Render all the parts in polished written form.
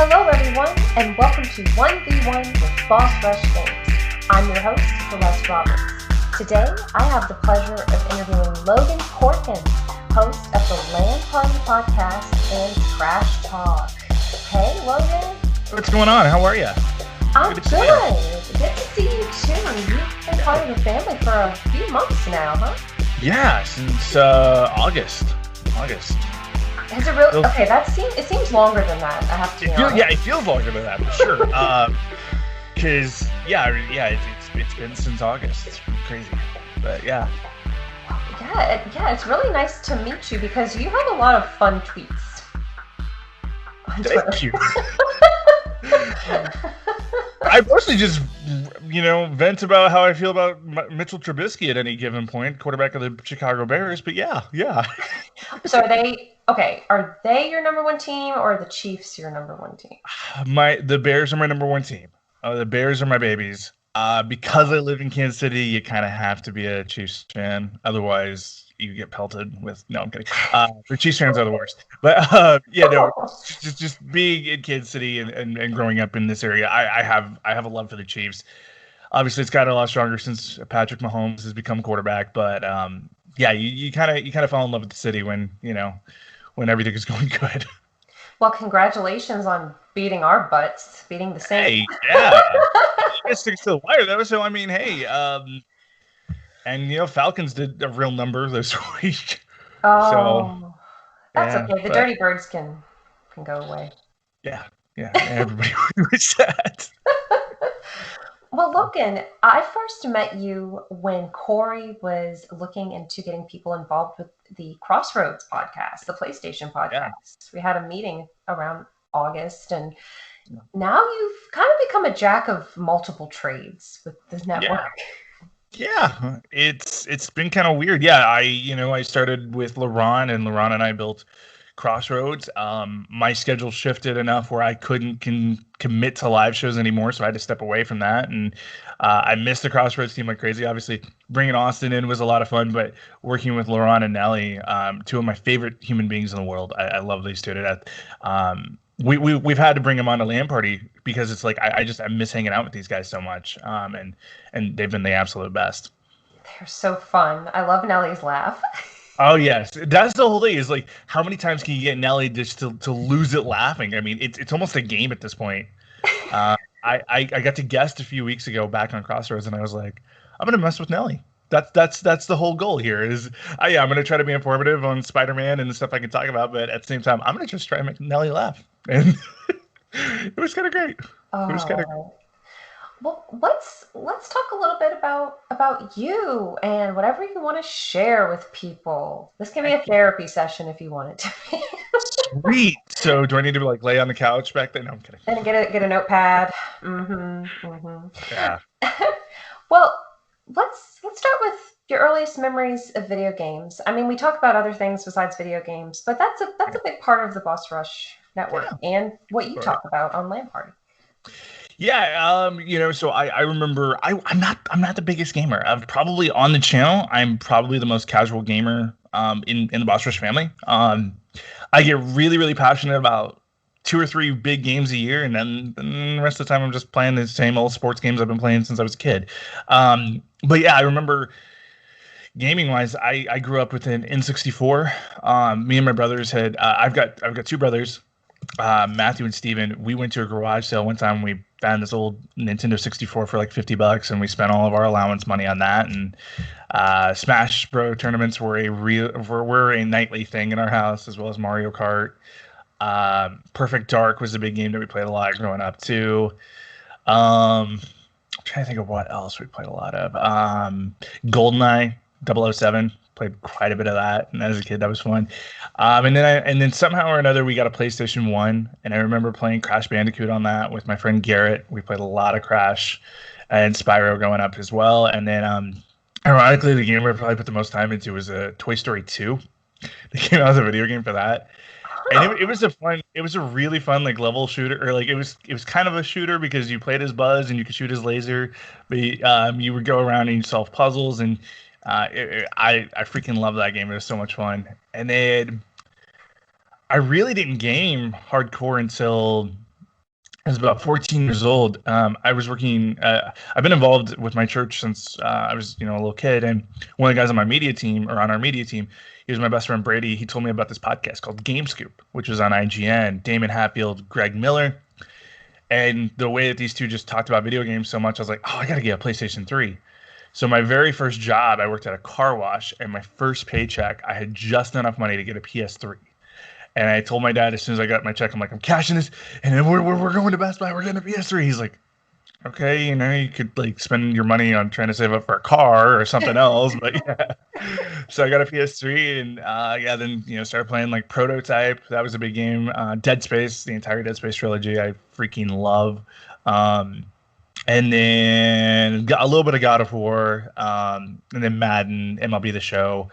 Hello everyone, and welcome to 1v1 with Boss Rush Games. I'm your host, Celeste. Today, I have the pleasure of interviewing Logan Corkins, host of the LAN podcast and Trash Talk. Hey, Logan. What's going on? How are you? I'm good. Good to see you too. You've been part of the family for a few months now, huh? Yeah, since August. Has it really? Okay, it seems longer than that. I have to be honest. Yeah, it feels longer than that for sure. Because it's been since August. It's crazy, but yeah. Yeah, it's really nice to meet you because you have a lot of fun tweets on Twitter. Thank you. I mostly just, vent about how I feel about Mitchell Trubisky at any given point, quarterback of the Chicago Bears. But yeah. So are they your number one team or are the Chiefs your number one team? The Bears are my number one team. The Bears are my babies. Because I live in Kansas City, you kind of have to be a Chiefs fan. Otherwise, you get pelted with. No, I'm kidding. The Chiefs fans are the worst. But just being in Kansas City and growing up in this area, I have a love for the Chiefs. Obviously, it's gotten a lot stronger since Patrick Mahomes has become quarterback. But you kind of fall in love with the city when everything is going good. Well, congratulations on beating our butts, beating the Saints. Hey, yeah. You guys sticks to the wire, though. So, I mean, hey, and, Falcons did a real number this week. Oh, so, that's okay. The Dirty Birds can go away. Yeah, everybody wish that. Well, Logan, I first met you when Corey was looking into getting people involved with the Crossroads podcast, the PlayStation podcast. Yeah. We had a meeting around August, and now you've kind of become a jack of multiple trades with the network. Yeah, it's been kind of weird. Yeah, I started with LaRon, and LaRon and I built Crossroads. My schedule shifted enough where I couldn't commit to live shows anymore, so I had to step away from that. And I missed the Crossroads team like crazy. Obviously, bringing Austin in was a lot of fun, but working with LaRon and Nelly, two of my favorite human beings in the world. I love these two to death. We've had to bring them on a LAN party because it's like I miss hanging out with these guys so much. And they've been the absolute best. They're so fun. I love Nelly's laugh. Oh yes, that's the whole thing. Is like, how many times can you get Nelly just to lose it laughing? I mean, it's almost a game at this point. I got to guest a few weeks ago back on Crossroads, and I was like, I'm gonna mess with Nelly. That's the whole goal here. I'm gonna try to be informative on Spider-Man and the stuff I can talk about, but at the same time, I'm gonna just try to make Nelly laugh, and it was kind of great. It was kind of great. Well, let's talk a little bit about you and whatever you want to share with people. This can be a therapy session if you want it to be. Sweet. So do I need to lay on the couch back there? No, I'm kidding. And get a notepad. Yeah. Well, let's start with your earliest memories of video games. I mean, we talk about other things besides video games, but that's a big part of the Boss Rush network and what you talk about on LAN Party. Yeah, so I remember I'm not the biggest gamer. I'm probably on the channel. I'm probably the most casual gamer in the Boss Rush family. I get really, really passionate about 2 or 3 big games a year, and then the rest of the time I'm just playing the same old sports games I've been playing since I was a kid. But yeah, I remember gaming wise, I grew up with an N64. Me and my brothers had I've got 2 brothers. Matthew and Steven, we went to a garage sale one time. We found this old Nintendo 64 for like $50, and we spent all of our allowance money on that. And Smash Bros tournaments were a nightly thing in our house, as well as Mario Kart. Perfect Dark was a big game that we played a lot growing up too. I'm trying to think of what else we played a lot of. GoldenEye 007. Played quite a bit of that, and as a kid, that was fun. And then somehow or another, we got a PlayStation 1, and I remember playing Crash Bandicoot on that with my friend Garrett. We played a lot of Crash and Spyro growing up as well. And then, ironically, the game I probably put the most time into was Toy Story 2. They came out as a video game for that. And it was a really fun level shooter, or it was kind of a shooter because you played as Buzz and you could shoot his laser, but you would go around and you solve puzzles, and I freaking love that game. It was so much fun. And then I really didn't game hardcore until I was about 14 years old. I was working. I've been involved with my church since I was, a little kid. And one of the guys on my media team, or on our media team, he was my best friend Brady. He told me about this podcast called Game Scoop, which was on IGN. Damon Hatfield, Greg Miller, and the way that these two just talked about video games so much, I was like, oh, I got to get a PlayStation 3. So my very first job, I worked at a car wash, and my first paycheck, I had just enough money to get a PS3. And I told my dad as soon as I got my check, I'm like, I'm cashing this, and then we're going to Best Buy. We're getting a PS3. He's like, okay, you could like spend your money on trying to save up for a car or something else, but yeah. So I got a PS3, and yeah, then started playing like Prototype. That was a big game. Dead Space, the entire Dead Space trilogy, I freaking love. And then got a little bit of God of War, and then Madden, MLB The Show.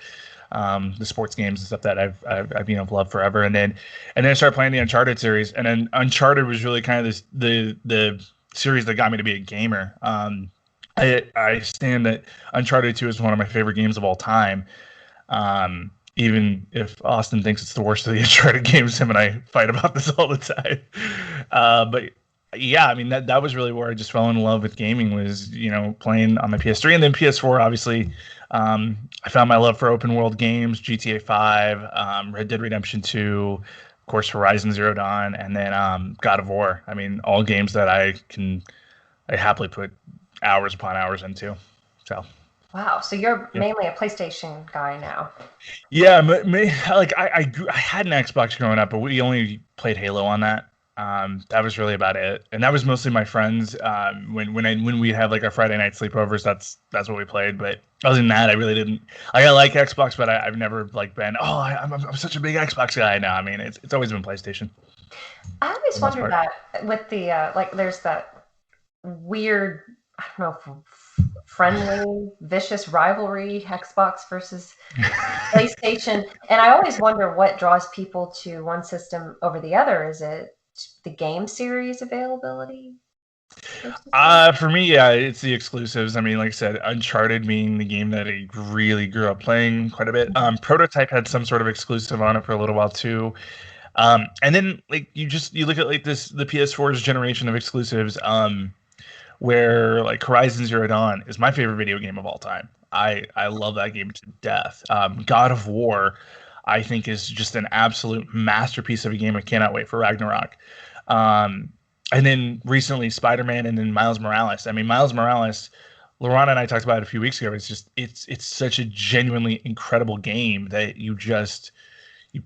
The sports games and stuff that I've loved forever, and then I started playing the Uncharted series, and then Uncharted was really kind of the series that got me to be a gamer. I stand that Uncharted 2 is one of my favorite games of all time. Even if Austin thinks it's the worst of the Uncharted games, him and I fight about this all the time. But yeah, I mean that was really where I just fell in love with gaming, was playing on my PS3, and then PS4 obviously. I found my love for open world games, GTA 5, Red Dead Redemption 2, of course Horizon Zero Dawn, and then God of War. I mean, all games that I happily put hours upon hours into. So Wow, so you're mainly a PlayStation guy now. yeah, like I had an Xbox growing up, but we only played Halo on that. That was really about it, and that was mostly my friends. When we have like our Friday night sleepovers, that's what we played. But other than that, I really didn't. I like Xbox, but I've never like been. Oh, I'm such a big Xbox guy now. I mean, it's always been PlayStation. I always wondered that with the like, there's that weird, I don't know, friendly, vicious rivalry, Xbox versus PlayStation, and I always wonder what draws people to one system over the other. Is it the game series availability? For me, yeah, it's the exclusives. I mean, like I said, Uncharted being the game that I really grew up playing quite a bit. Prototype had some sort of exclusive on it for a little while too. And then like you look at like the PS4's generation of exclusives, where like Horizon Zero Dawn is my favorite video game of all time. I love that game to death. God of War, I think, is just an absolute masterpiece of a game. I cannot wait for Ragnarok. And then recently Spider-Man, and then Miles Morales. I mean, Miles Morales, Laurent and I talked about it a few weeks ago. It's just it's such a genuinely incredible game that you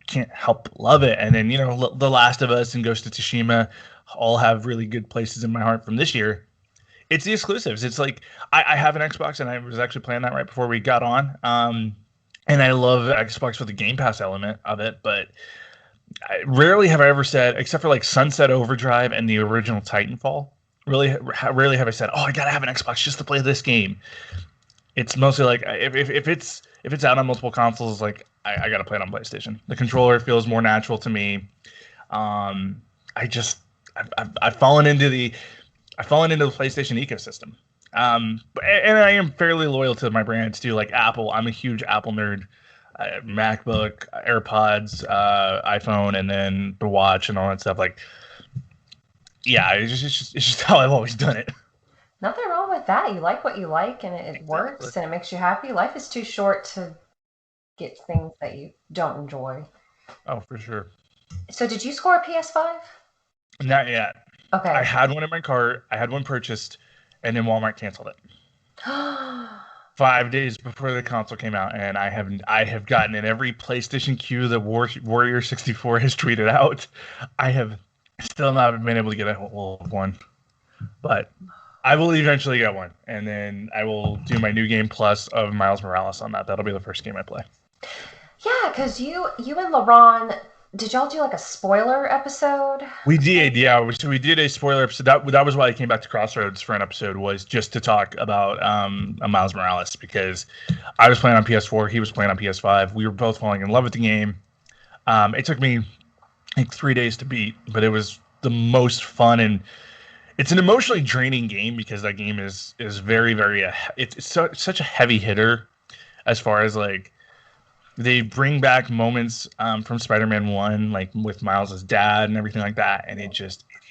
can't help but love it. And then The Last of Us and Ghost of Tsushima all have really good places in my heart from this year. It's the exclusives. It's like I have an Xbox, and I was actually playing that right before we got on. And I love Xbox for the Game Pass element of it, but rarely have I ever said, except for like Sunset Overdrive and the original Titanfall, rarely have I said, oh, I gotta have an Xbox just to play this game. It's mostly like if it's out on multiple consoles, like I gotta play it on PlayStation. The controller feels more natural to me. I've fallen into the PlayStation ecosystem. And I am fairly loyal to my brands too, like Apple. I'm a huge Apple nerd. MacBook, AirPods, iPhone, and then the watch and all that stuff. Like, yeah, it's just how I've always done it. Nothing wrong with that. You like what you like, and it works, and it makes you happy. Life is too short to get things that you don't enjoy. Oh, for sure. So, did you score a PS5? Not yet. Okay. I had one in my cart. I had one purchased, and then Walmart canceled it. 5 days before the console came out, and I have gotten in every PlayStation queue that Warrior 64 has tweeted out. I have still not been able to get a hold of one, but I will eventually get one, and then I will do my new game plus of Miles Morales on that. That'll be the first game I play. Yeah, because you and Laurent, did y'all do like a spoiler episode? We did, yeah. So we did a spoiler episode. That was why I came back to Crossroads for an episode, was just to talk about Miles Morales, because I was playing on PS4, he was playing on PS5. We were both falling in love with the game. It took me like 3 days to beat, but it was the most fun, and it's an emotionally draining game because that game is very, very. It's such a heavy hitter as far as like They bring back moments from Spider-Man 1, like with Miles' dad and everything like that, and it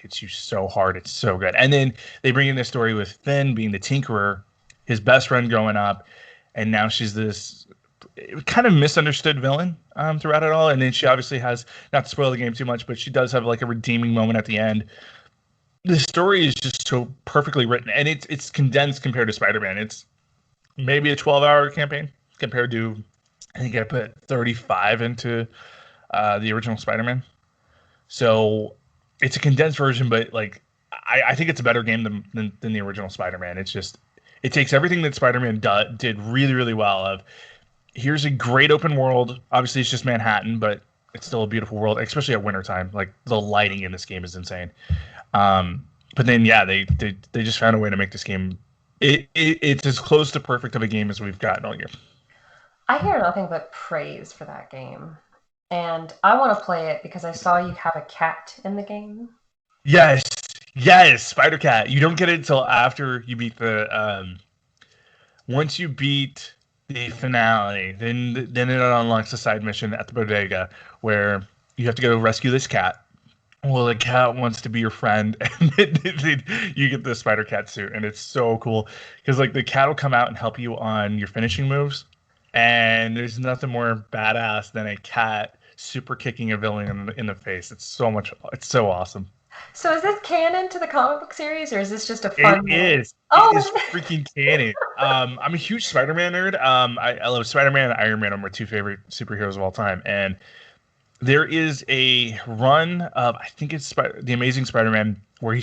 hits you so hard. It's so good. And then they bring in this story with Finn being the Tinkerer, his best friend growing up, and now she's this kind of misunderstood villain throughout it all. And then she obviously has, not to spoil the game too much, but she does have like a redeeming moment at the end. The story is just so perfectly written, and it's condensed compared to Spider-Man. It's maybe a 12-hour campaign compared to, I think I put 35 into the original Spider-Man. So it's a condensed version, but like I think it's a better game than the original Spider-Man. It's just it takes everything that Spider-Man did really really well. Of here's a great open world. Obviously, it's just Manhattan, but it's still a beautiful world, especially at wintertime. Like the lighting in this game is insane. But then yeah, they just found a way to make this game. It's as close to perfect of a game as we've gotten all year. I hear nothing but praise for that game. And I want to play it because I saw you have a cat in the game. Yes, yes, Spider Cat. You don't get it until after you beat the. Once you beat the finale, then it unlocks a side mission at the bodega where you have to go rescue this cat. Well, the cat wants to be your friend, and then you get the Spider Cat suit, and it's so cool because like the cat will come out and help you on your finishing moves, and there's nothing more badass than a cat super kicking a villain in the face. It's so awesome. So is this canon to the comic book series, or is this just a It fun one? is. It is Oh, freaking canon. I'm a huge Spider-Man nerd. I love Spider-Man and Iron Man are my two favorite superheroes of all time. And there is a run of I think it's the Amazing Spider-Man where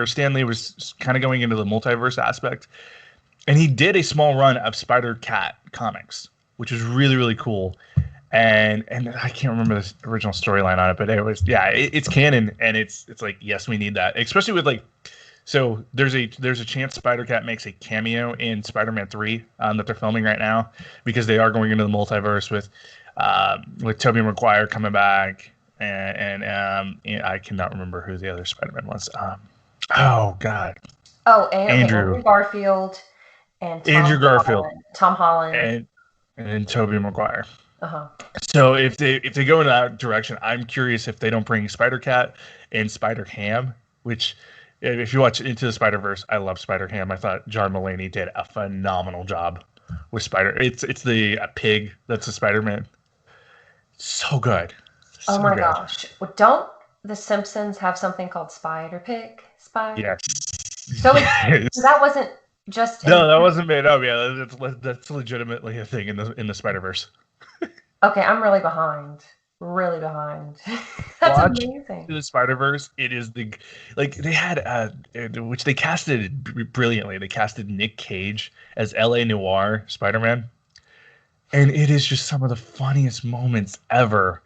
Stan Lee was kind of going into the multiverse aspect, and he did a small run of Spider Cat comics, which was really really cool. And I can't remember the original storyline on it, but it was yeah, it's canon, and it's like yes, we need that, especially with like. So there's a chance Spider Cat makes a cameo in Spider-Man 3 that they're filming right now because they are going into the multiverse with Tobey Maguire coming back and I cannot remember who the other Spider-Man was. Oh God, oh, and okay, Andrew Andrew Garfield and Andrew Garfield Tom Holland. and and Tobey Maguire. Uh-huh. So if they go in that direction, I'm curious if they don't bring Spider Cat and Spider Ham, which if you watch Into the Spider Verse, I love Spider Ham. I thought John Mulaney did a phenomenal job with Spider. It's the pig that's a Spider Man. So good, Oh so my good. gosh. Well, don't the Simpsons have something called Spider Pig? Spider. Yes, So it's so yes. that wasn't just in. No, that wasn't made up. Yeah, that's legitimately a thing in the Spider Verse. Okay, I'm really behind. Really behind. That's Watch amazing. the Spider Verse. It is the like they had which they casted brilliantly. They casted Nick Cage as L.A. Noir Spider Man, and it is just some of the funniest moments ever.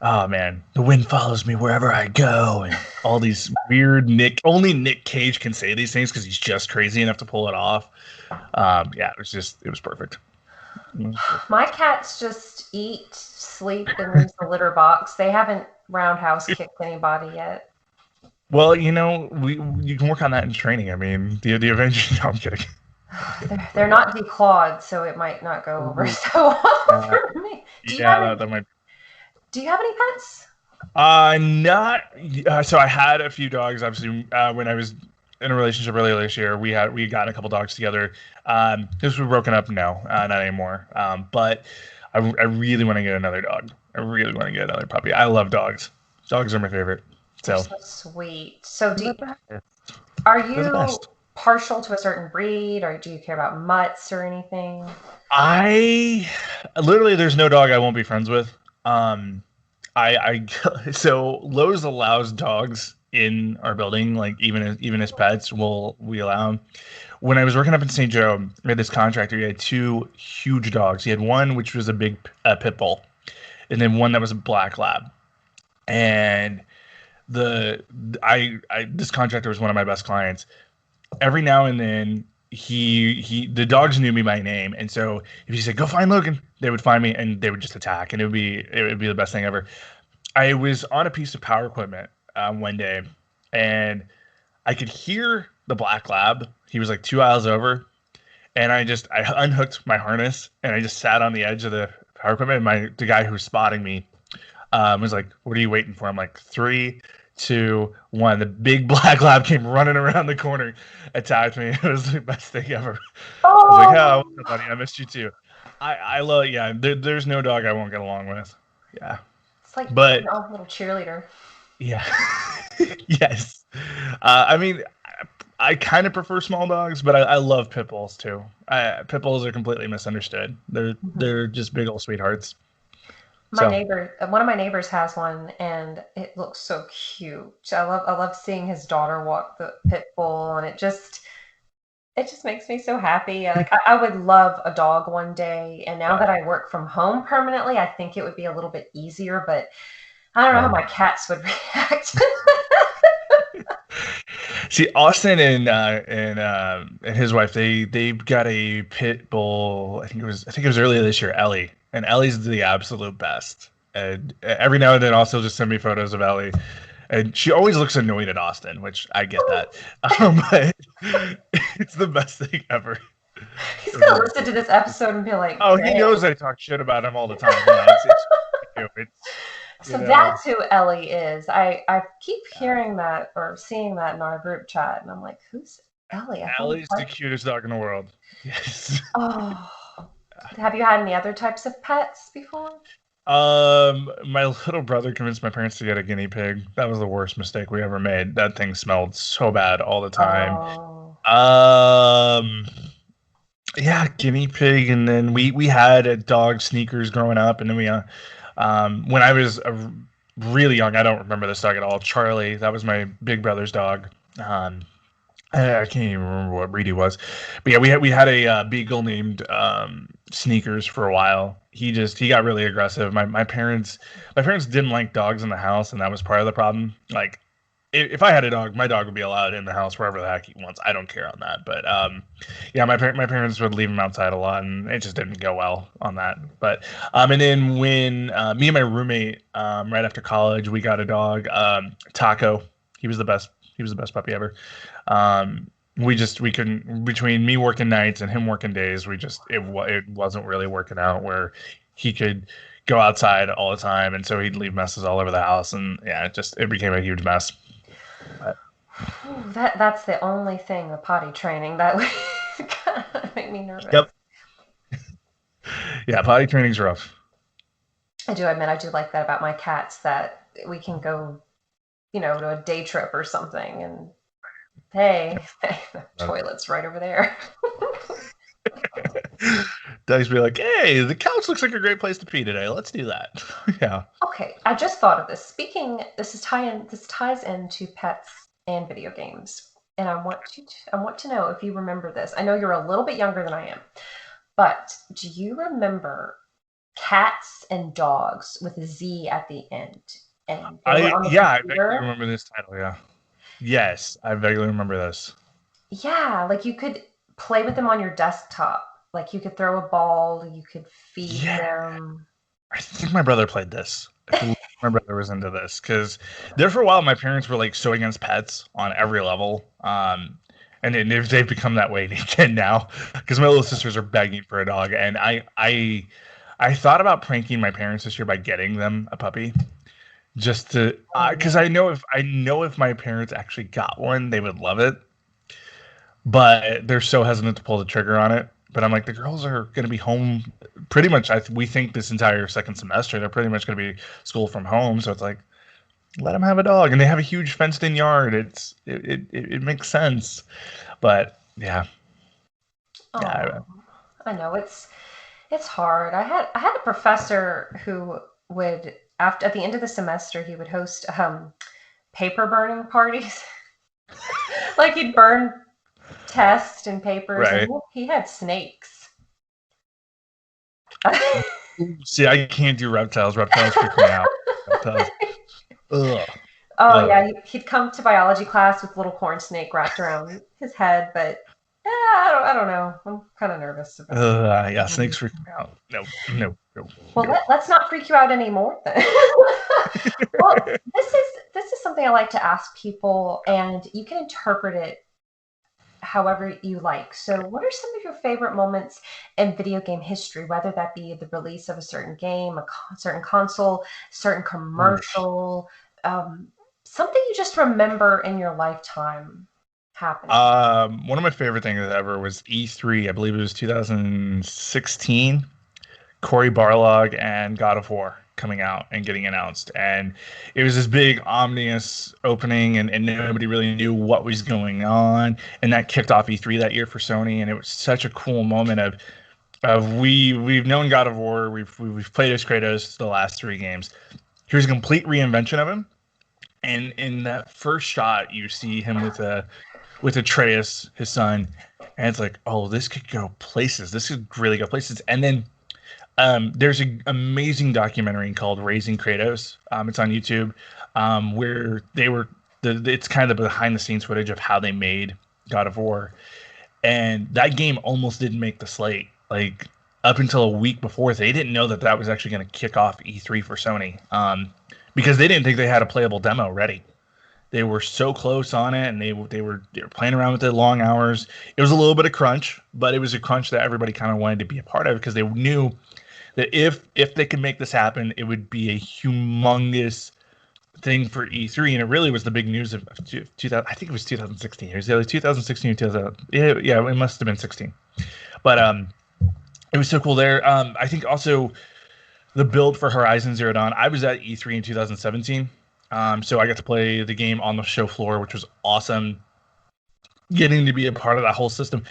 Oh man, the wind follows me wherever I go, and all these weird Only Nick Cage can say these things because he's just crazy enough to pull it off. Yeah, it was perfect. My cats just eat, sleep, and use the litter box. They haven't roundhouse kicked anybody yet. Well, we you can work on that in training. I mean, the Avengers. No, I'm kidding. They're not declawed, so it might not go over so well Uh, for me. yeah, that might. Do you have any pets? Not. So I had a few dogs. Obviously, when I was in a relationship earlier this year, we gotten a couple dogs together. This was broken up. No, not anymore. But I really want to get another dog. I really want to get another puppy. I love dogs. Dogs are my favorite. They're So so sweet. So they're the best. are They're the you best. partial to a certain breed, or do you care about mutts or anything? I literally there's no dog I won't be friends with. I so Lowe's allows dogs in our building, like even as pets, we allow them. When I was working up in St. Joe, we had this contractor. He had two huge dogs. He had one which was a big pit bull, and then one that was a black lab. And the I this contractor was one of my best clients. Every now and then the dogs knew me by name, and so if he said go find Logan, they would find me and they would just attack, and it would be the best thing ever. I was on a piece of power equipment one day, and I could hear the black lab. He was like 2 aisles over, and I unhooked my harness and I just sat on the edge of the power equipment. And the guy who's spotting me was like, "What are you waiting for?" I'm like, 3, 2, 1. The big black lab came running around the corner, attacked me. It was the best thing ever. I was like, "Oh, Oh, what's up, buddy? I missed you too." I love, yeah. There's no dog I won't get along with. Yeah, it's like but your own little cheerleader. yeah, yes. I mean, I kind of prefer small dogs, but I love pit bulls too. Pit bulls are completely misunderstood. Mhm. They're just big old sweethearts. My So neighbor, one of my neighbors has one, and it looks so cute. I love seeing his daughter walk the pit bull, and it just makes me so happy. Like I would love a dog one day, and now yeah, that I work from home permanently, I think it would be a little bit easier. But I don't know how yeah. my cats would react. See, Austin and his wife, they got a pit bull. I think it was earlier this year. Ellie, and Ellie's the absolute best. And every now and then, also just send me photos of Ellie, and she always looks annoyed at Austin, which I get that. But it's the best thing ever. He's It gonna really listen to is. this episode and be like, Oh, he "Dang." knows I talk shit about him all the time. Yeah, it's it's So you know. that's who Ellie is. I keep Yeah. hearing that or seeing that in our group chat, and I'm like, who's Ellie? I've never Allie's the quite. cutest dog in the world. Yes. Oh, have you had any other types of pets before? My little brother convinced my parents to get a guinea pig. That was the worst mistake we ever made. That thing smelled so bad all the time. Oh, Um, yeah, guinea pig, and then we had a dog sneakers growing up, and then when I was really young, I don't remember this dog at all. Charlie, that was my big brother's dog. Um, I can't even remember what breed he was, but yeah, we had a beagle named Sneakers for a while. He got really aggressive. My parents didn't like dogs in the house, and that was part of the problem. Like, if I had a dog, my dog would be allowed in the house wherever the heck he wants. I don't care on that. But yeah, my parents would leave him outside a lot, and it just didn't go well on that. But and then when me and my roommate right after college, we got a dog, Taco. He was the best. He was the best puppy ever. We couldn't, between me working nights and him working days. It wasn't really working out where he could go outside all the time, and so he'd leave messes all over the house, and yeah, it became a huge mess. But, that's the only thing, the potty training that would kind of make me nervous. yep, yeah, potty training's rough. I do admit I do like that about my cats that we can go, to a day trip or something, and hey, the toilet's right over there. Dogs be like, "Hey, the couch looks like a great place to pee today. Let's do that." Yeah. Okay, I just thought of this. This ties into pets and video games. And I want to know if you remember this. I know you're a little bit younger than I am, but do you remember cats and dogs with a Z at the end? And they were on the I vaguely computer. remember this title. Yeah. Yes, I vaguely remember this. Yeah, like you could play with them on your desktop. Like you could throw a ball, you could feed Yeah, them. I think my brother played this. I believe my brother was into this because there for a while my parents were like so against pets on every level. And then they've become that way again now because my little sisters are begging for a dog, and I thought about pranking my parents this year by getting them a puppy just to because Um, I know if my parents actually got one they would love it, but they're so hesitant to pull the trigger on it. But I'm like, the girls are going to be home pretty much. We think this entire second semester they're pretty much going to be school from home. So it's like, let them have a dog, and they have a huge fenced-in yard. It makes sense. But yeah, yeah, oh, I know it's hard. I had a professor who would after at the end of the semester he would host paper burning parties. Like he'd burn tests and papers, and right. he had snakes. See, I can't do reptiles. Reptiles freak me out. Reptiles. Ugh. Oh Ugh. yeah, he'd come to biology class with little corn snake wrapped around his head, but I don't know. I'm kind of nervous about. Yeah, snakes freak me out. No, no, no, Well, no. let's not freak you out anymore then. Well, this is something I like to ask people, and you can interpret it however you like. So, what are some of your favorite moments in video game history, whether that be the release of a certain game, certain console, certain Oof. commercial, um, something you just remember in your lifetime happening? One of my favorite things ever was E3. I believe it was 2016. Cory Barlog and God of War coming out and getting announced. And it was this big ominous opening, and nobody really knew what was going on. And that kicked off E3 that year for Sony. And it was such a cool moment of we've known God of War, we've played as Kratos the last three games. Here's a complete reinvention of him. And in that first shot, you see him with Atreus, his son, and it's like, oh, this could go places. This could really go places. And then there's an amazing documentary called Raising Kratos. It's on YouTube, where it's kind of the behind the scenes footage of how they made God of War. And that game almost didn't make the slate. Like up until a week before, they didn't know that was actually going to kick off E3 for Sony, because they didn't think they had a playable demo ready. They were so close on it, and they were playing around with it long hours. It was a little bit of crunch, but it was a crunch that everybody kind of wanted to be a part of because they knew that if they could make this happen, it would be a humongous thing for E3, and it really was the big news of 2000. I think it was 2016. It was either 2016 or 2000. Yeah, it must have been 16. But it was so cool there. I think also the build for Horizon Zero Dawn. I was at E3 in 2017, so I got to play the game on the show floor, which was awesome. Getting to be a part of that whole system,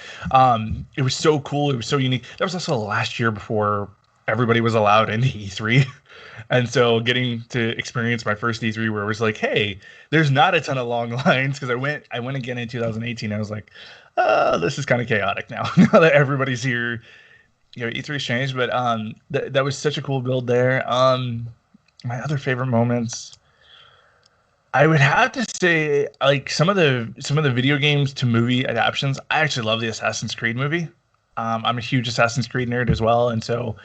it was so cool. It was so unique. That was also the last year before everybody was allowed into E3. And so getting to experience my first E3 where it was like, hey, there's not a ton of long lines, because I went again in 2018. I was like, this is kind of chaotic now. Now that everybody's here, E3's changed, but that was such a cool build there. My other favorite moments, I would have to say, like some of the video games to movie adaptations. I actually love the Assassin's Creed movie. I'm a huge Assassin's Creed nerd as well, and so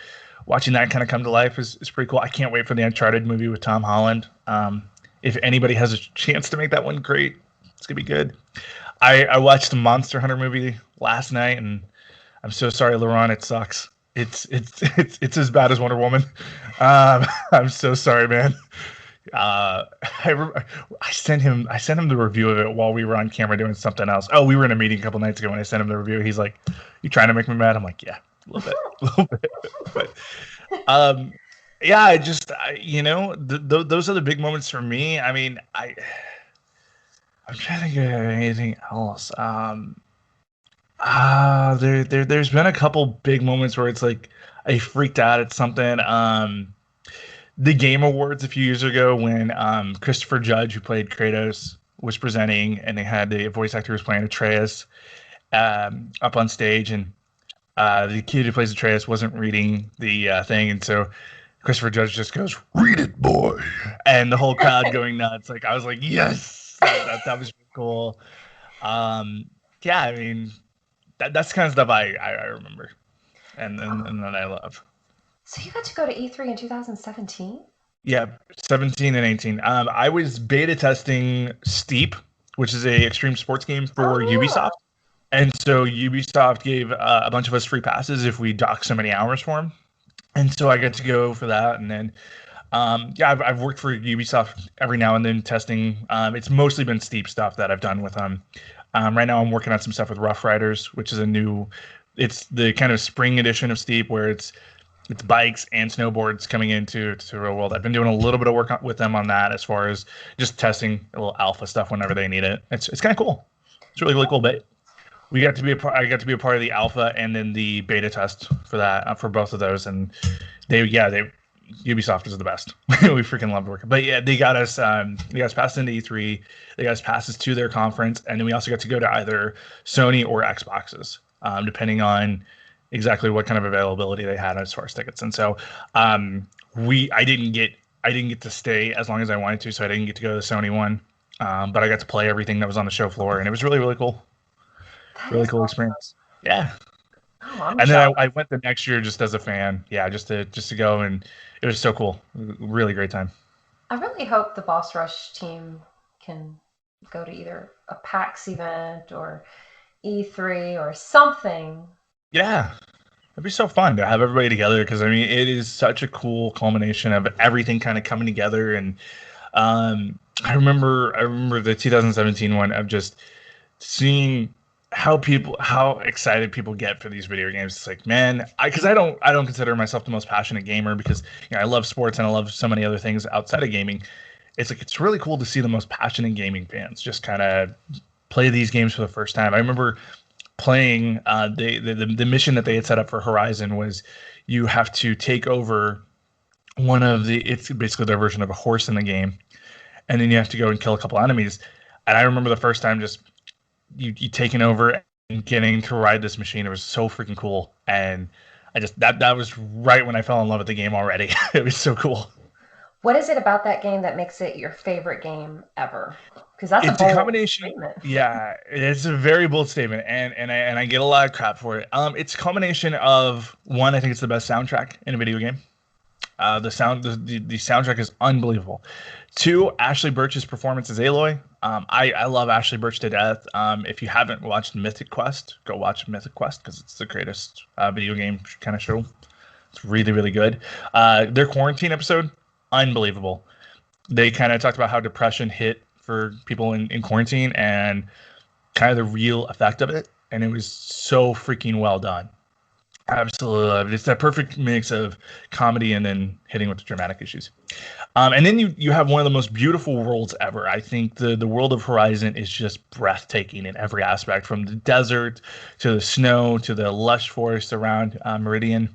watching that kind of come to life is pretty cool. I can't wait for the Uncharted movie with Tom Holland. If anybody has a chance to make that one great, it's gonna be good. I watched the Monster Hunter movie last night, and I'm so sorry, Laurent. It sucks. It's as bad as Wonder Woman. I'm so sorry, man. Uh, I sent him the review of it while we were on camera doing something else. Oh, we were in a meeting a couple nights ago, and I sent him the review. He's like, "You trying to make me mad?" I'm like, "Yeah, a little bit, a little bit." But um, yeah, those are the big moments for me. I mean, I'm trying to think of anything else. There's been a couple big moments where it's like I freaked out at something. The Game Awards a few years ago when Christopher Judge, who played Kratos, was presenting, and they had the voice actor who was playing Atreus up on stage, and the kid who plays Atreus wasn't reading the thing, and so Christopher Judge just goes, "Read it, boy," and the whole crowd going nuts. Like I was like, "Yes, that was really cool." Um, yeah, I mean that's the kind of stuff I remember, and that I love. So you got to go to E3 in 2017? Yeah, 17 and 18. I was beta testing Steep, which is a extreme sports game for Oh, Ubisoft. And so Ubisoft gave a bunch of us free passes if we docked so many hours for them. And so I got to go for that. And then, yeah, I've worked for Ubisoft every now and then testing. It's mostly been Steep stuff that I've done with them. Right now I'm working on some stuff with Rough Riders, which is it's the kind of spring edition of Steep where it's bikes and snowboards coming into the real world. I've been doing a little bit of work with them on that as far as just testing a little alpha stuff whenever they need it. It's kind of cool. It's really really cool. But we got to be a part. I got to be a part of the alpha and then the beta test for that for both of those. And they Ubisoft is the best. We freaking love working. But yeah, they got us passed into E3. They got us passes to their conference, and then we also got to go to either Sony or Xboxes, depending on exactly what kind of availability they had as far as tickets. And so we I didn't get to stay as long as I wanted to, so I didn't get to go to the Sony one. But I got to play everything that was on the show floor, and it was really really cool. that Really is cool awesome. experience. Yeah. Oh, I'm And then jealous. I went the next year just as a fan. Yeah, just to go, and it was so cool. Really great time. I really hope the Boss Rush team can go to either a PAX event or E3 or something. Yeah, it'd be so fun to have everybody together because I mean it is such a cool culmination of everything kind of coming together. And I remember the 2017 one of just seeing how excited people get for these video games. It's like, man, because I don't consider myself the most passionate gamer because I love sports and I love so many other things outside of gaming. It's like it's really cool to see the most passionate gaming fans just kind of play these games for the first time. I remember playing the mission that they had set up for Horizon was you have to take over it's basically their version of a horse in the game, and then you have to go and kill a couple enemies. And I remember the first time just you taking over and getting to ride this machine. It was so freaking cool, and I just that was right when I fell in love with the game already. It was so cool. What is it about that game that makes it your favorite game ever? Because that's a It's a bold combination. statement. Yeah, it's a very bold statement, and I get a lot of crap for it. It's a combination of one. I think it's the best soundtrack in a video game. The soundtrack is unbelievable. Two, Ashley Birch's performance as Aloy. I love Ashley Birch to death. If you haven't watched Mythic Quest, go watch Mythic Quest because it's the greatest video game kind of show. It's really, really good. Their quarantine episode, unbelievable. They kind of talked about how depression hit for people in quarantine and kind of the real effect of it. And it was so freaking well done. Absolutely love it. It's that perfect mix of comedy and then hitting with the dramatic issues. And then you have one of the most beautiful worlds ever. I think the world of Horizon is just breathtaking in every aspect, from the desert to the snow to the lush forest around Meridian.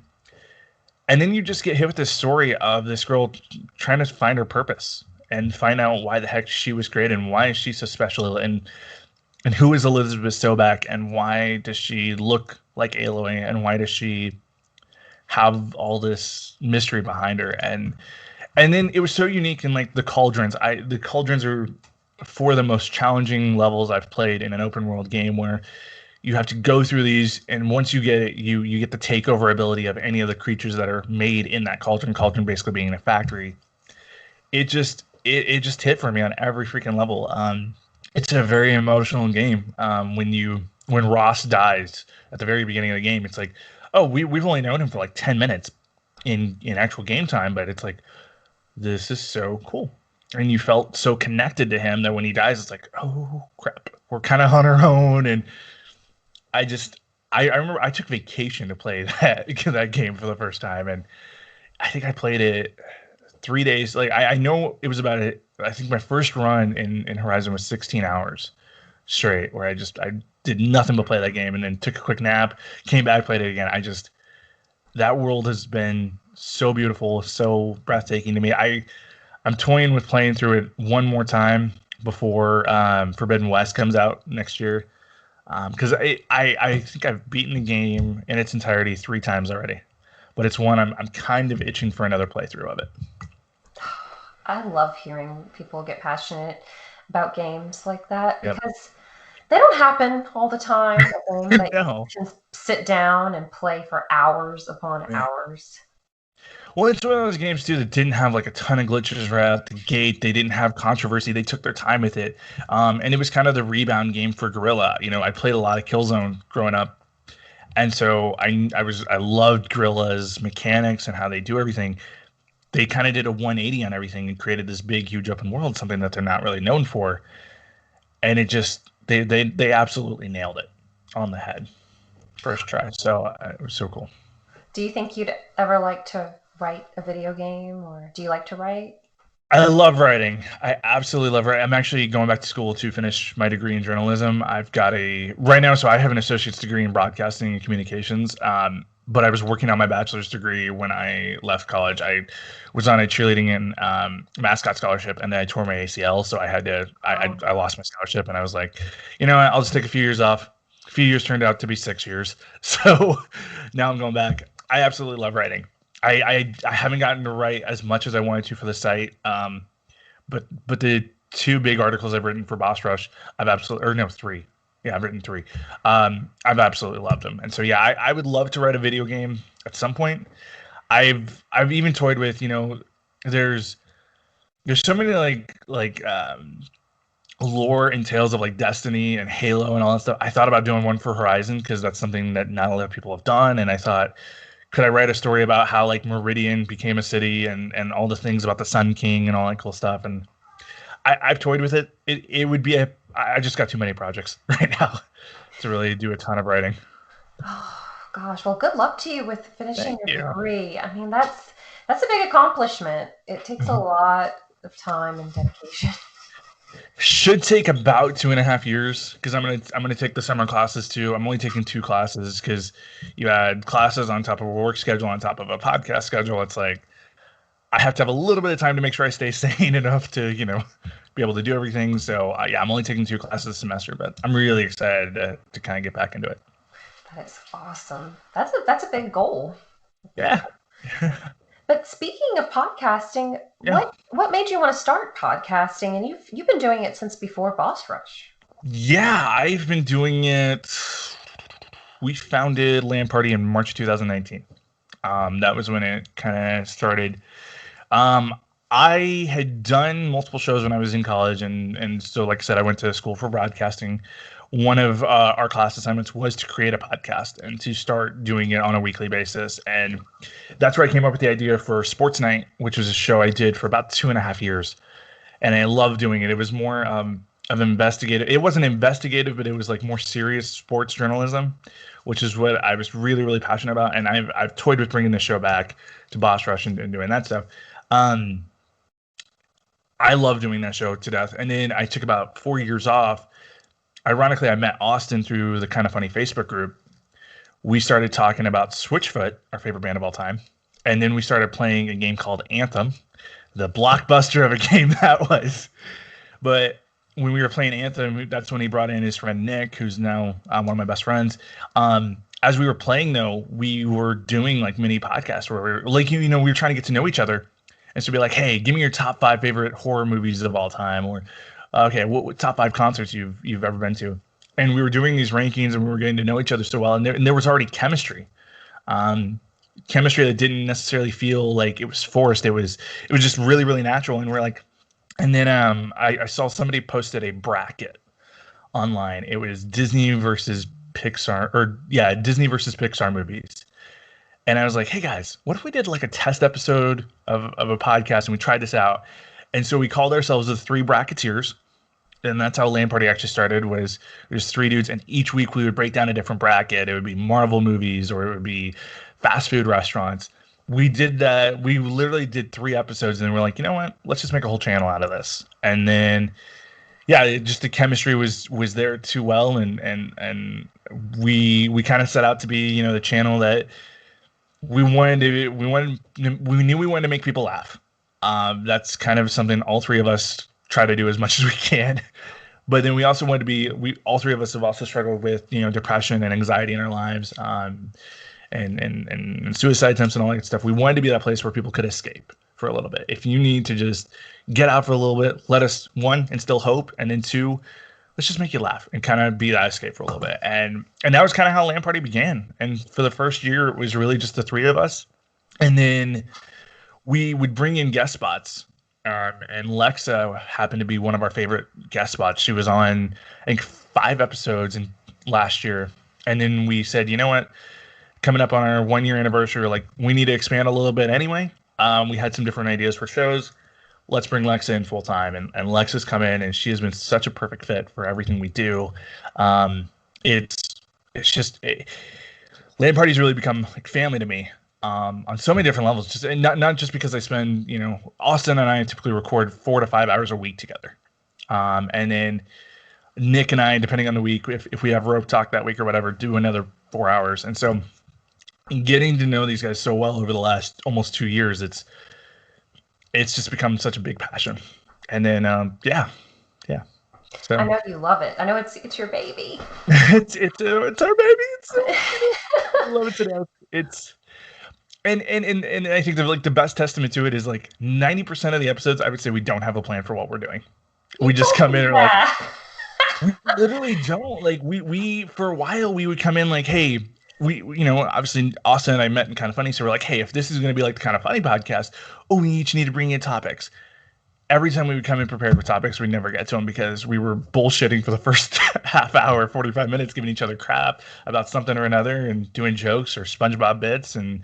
And then you just get hit with this story of this girl trying to find her purpose and find out why the heck she was created and why is she so special and who is Elizabeth Stoback and why does she look like Aloy and why does she have all this mystery behind her. And then it was so unique in like the cauldrons. The cauldrons are four of the most challenging levels I've played in an open world game, where you have to go through these, and once you get it, you get the takeover ability of any of the creatures that are made in that cauldron basically being a factory. It just hit for me on every freaking level. It's a very emotional game. When Ross dies at the very beginning of the game, it's like, oh, we've only known him for like 10 minutes in actual game time, but it's like, this is so cool. And you felt so connected to him that when he dies, it's like, oh crap, we're kind of on our own. And I remember I took vacation to play that game for the first time, and I think I played it 3 days. Like I know it was about it. I think my first run in Horizon was 16 hours straight, where I did nothing but play that game, and then took a quick nap, came back, played it again. That world has been so beautiful, so breathtaking to me. I'm toying with playing through it one more time before Forbidden West comes out next year, because I think I've beaten the game in its entirety 3 times already, but it's one I'm kind of itching for another playthrough of it. I love hearing people get passionate about games like that Yep. because they don't happen all the time. A game that No. you can sit down and play for hours upon Yeah. hours. Well, it's one of those games too that didn't have like a ton of glitches right out the gate. They didn't have controversy. They took their time with it, and it was kind of the rebound game for Gorilla. I played a lot of Killzone growing up, and so I loved Gorilla's mechanics and how they do everything. They kind of did a 180 on everything and created this big, huge open world, something that they're not really known for, and it just they absolutely nailed it on the head first try. So it was so cool. Do you think you'd ever like to write a video game, or do you like to write? I love writing. I absolutely love writing. I'm actually going back to school to finish my degree in journalism. I've got right now, so I have an associate's degree in broadcasting and communications. But I was working on my bachelor's degree when I left college. I was on a cheerleading and mascot scholarship, and then I tore my ACL, so I lost my scholarship, and I was like, I'll just take a few years off. A few years turned out to be 6 years, so now I'm going back. I absolutely love writing. I haven't gotten to write as much as I wanted to for the site, but the 2 big articles I've written for Boss Rush, three. Yeah, I've written 3. I've absolutely loved them, and so yeah, I would love to write a video game at some point. I've even toyed with, there's so many like lore and tales of like Destiny and Halo and all that stuff. I thought about doing one for Horizon because that's something that not a lot of people have done. And I thought, could I write a story about how like Meridian became a city and all the things about the Sun King and all that cool stuff? And I've toyed with it. It would be I just got too many projects right now to really do a ton of writing. Oh gosh, well, good luck to you with finishing Thank your you. degree. I mean, that's a big accomplishment. It takes a lot of time and dedication. Should take about 2.5 years because I'm gonna take the summer classes too. I'm only taking 2 classes because you had classes on top of a work schedule on top of a podcast schedule. It's like I have to have a little bit of time to make sure I stay sane enough to be able to do everything. So yeah, I'm only taking 2 classes a semester, but I'm really excited to kind of get back into it. That is awesome. That's a big goal. Yeah. But speaking of podcasting, Yeah. what made you want to start podcasting? And you've been doing it since before Boss Rush. Yeah, I've been doing it. We founded LAN Party in March 2019. That was when it kind of started. Um, I had done multiple shows when I was in college, and so like I said, I went to school for broadcasting. One of our class assignments was to create a podcast and to start doing it on a weekly basis, and that's where I came up with the idea for Sports Night, which was a show I did for about 2.5 years, and I loved doing it. It was more of investigative. It wasn't investigative, but it was like more serious sports journalism, which is what I was really, really passionate about. And I've toyed with bringing the show back to Boss Rush and doing that stuff. Um, I love doing that show to death. And then I took about 4 years off. Ironically, I met Austin through the Kind of Funny Facebook group. We started talking about Switchfoot, our favorite band of all time. And then we started playing a game called Anthem, the blockbuster of a game that was. But when we were playing Anthem, that's when he brought in his friend Nick, who's now one of my best friends. As we were playing, though, we were doing like mini podcasts where we were like, we were trying to get to know each other. And so be like, hey, give me your top 5 favorite horror movies of all time, or okay, what top 5 concerts you've ever been to? And we were doing these rankings, and we were getting to know each other so well, and there was already chemistry, chemistry that didn't necessarily feel like it was forced. It was just really, really natural, and we're like, and then I saw somebody posted a bracket online. It was Disney versus Pixar movies. And I was like, hey guys, what if we did like a test episode of a podcast and we tried this out? And so we called ourselves the 3 Bracketeers. And that's how LAN Party actually started. Was there's 3 dudes, and each week we would break down a different bracket. It would be Marvel movies, or it would be fast food restaurants. We did that. We literally did 3 episodes, and we're like, you know what? Let's just make a whole channel out of this. And then, yeah, the chemistry was there too well, and we kind of set out to be the channel that we knew we wanted to make people laugh. That's kind of something all 3 of us try to do as much as we can. But then we also wanted to be, all 3 of us have also struggled with, depression and anxiety in our lives, and suicide attempts and all that stuff. We wanted to be that place where people could escape for a little bit. If you need to just get out for a little bit, let us, 1, instill hope, and then 2, let's just make you laugh and kind of be that escape for a little bit. And that was kind of how LAN Party began. And for the first year, it was really just the 3 of us. And then we would bring in guest spots. And Lexa happened to be one of our favorite guest spots. She was on, I think, 5 episodes last year. And then we said, you know what? Coming up on our 1-year anniversary, like, we need to expand a little bit anyway. We had some different ideas for shows. Let's bring Lexa in full time. And Lexa's come in, and she has been such a perfect fit for everything we do. It's just LAN Party's really become like family to me. On so many different levels, just not just because I spend, Austin and I typically record 4 to 5 hours a week together. And then Nick and I, depending on the week, if we have rope talk that week or whatever, do another 4 hours. And so getting to know these guys so well over the last almost 2 years, it's just become such a big passion. And then, yeah. So, I know you love it. I know it's your baby. it's our baby. I love it to death. It's, and I think the best testament to it is like 90% of the episodes, I would say we don't have a plan for what we're doing. We just come in and like, we literally don't. Like we for a while we would come in like, hey, we obviously Austin and I met in Kind of Funny, so we're like, hey, if this is going to be like the Kind of Funny podcast, we each need to bring in topics. every time we would come in prepared with topics, we'd never get to them because we were bullshitting for the first half hour, 45 minutes, giving each other crap about something or another and doing jokes or SpongeBob bits. And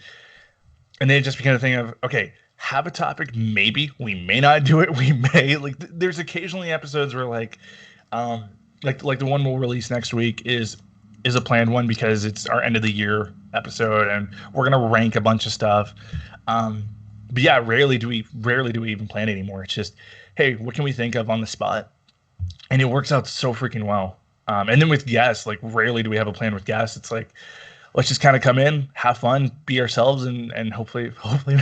then it just became a thing of, okay, have a topic. Maybe we may not do it. We may like, there's occasionally episodes where like the one we'll release next week is a planned one because it's our end of the year episode and we're going to rank a bunch of stuff. But yeah, rarely do we even plan anymore. It's just, hey, what can we think of on the spot? And it works out so freaking well. And then with guests, like rarely do we have a plan with guests. It's like, let's just kind of come in, have fun, be ourselves, and hopefully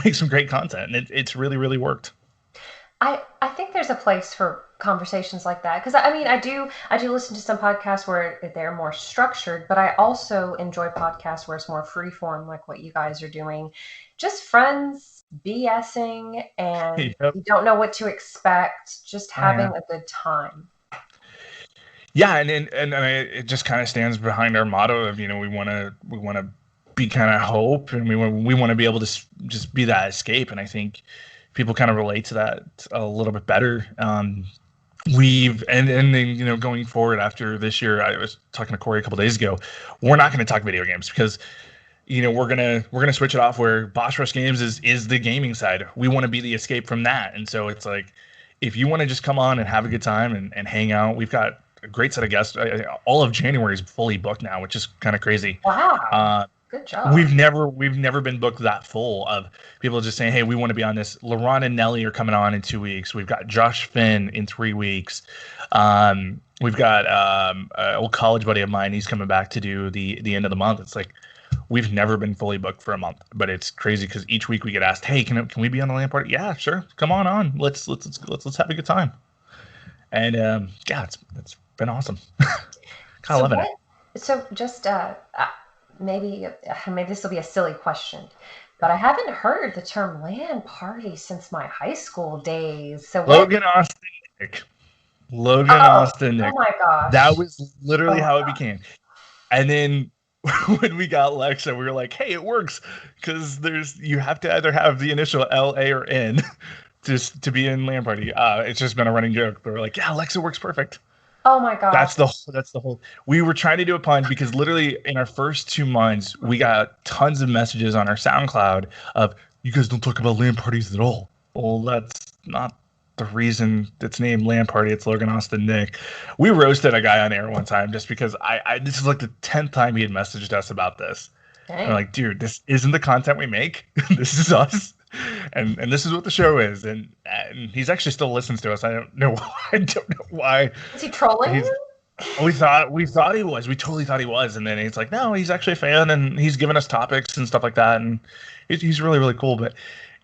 make some great content. And it's really, really worked. I think there's a place for conversations like that because I mean I do listen to some podcasts where they're more structured, but I also enjoy podcasts where it's more free form, like what you guys are doing, just friends BSing and Yep. you don't know what to expect, just having a good time. Yeah, and it just kind of stands behind our motto of, we want to be kind of hope, and we want to be able to just be that escape. And I think people kind of relate to that a little bit better. We've and then going forward after this year, I was talking to Corey a couple days ago. We're not going to talk video games because we're gonna switch it off where Boss Rush Games is the gaming side. We want to be the escape from that, and so it's like if you want to just come on and have a good time and hang out, we've got a great set of guests. All of January is fully booked now, which is kind of crazy. Wow. Good job. We've never been booked that full of people just saying, hey, we want to be on this. LaRon and Nelly are coming on in 2 weeks. We've got Josh Finn in 3 weeks. We've got an old college buddy of mine. He's coming back to do the end of the month. It's like we've never been fully booked for a month, but it's crazy because each week we get asked, hey, can we be on the LAN party? Yeah, sure. Come on. Let's have a good time. And yeah, it's been awesome. Kind of loving it. So just maybe this will be a silly question, but I haven't heard the term LAN party since my high school days. So Logan Austin Nick. Austin Nick. Oh my gosh. That was literally how it became. And then when we got Lexa, we were like, hey, it works because you have to either have the initial L, A, or N just to be in LAN party. It's just been a running joke. But we're like, yeah, Alexa works perfect. Oh my god. That's the whole. We were trying to do a pun because literally in our first 2 months, we got tons of messages on our SoundCloud of you guys don't talk about LAN parties at all. Well, that's not the reason it's named LAN party. It's Logan Austin Nick. We roasted a guy on air one time just because I this is like the 10th time he had messaged us about this. Dang. I'm like, dude, this isn't the content we make. This is us. And this is what the show is, and he's actually still listens to us. I don't know why. Is he trolling you? We thought he was. We totally thought he was, and then he's like, no, he's actually a fan, and he's given us topics and stuff like that, and he's really, really cool. But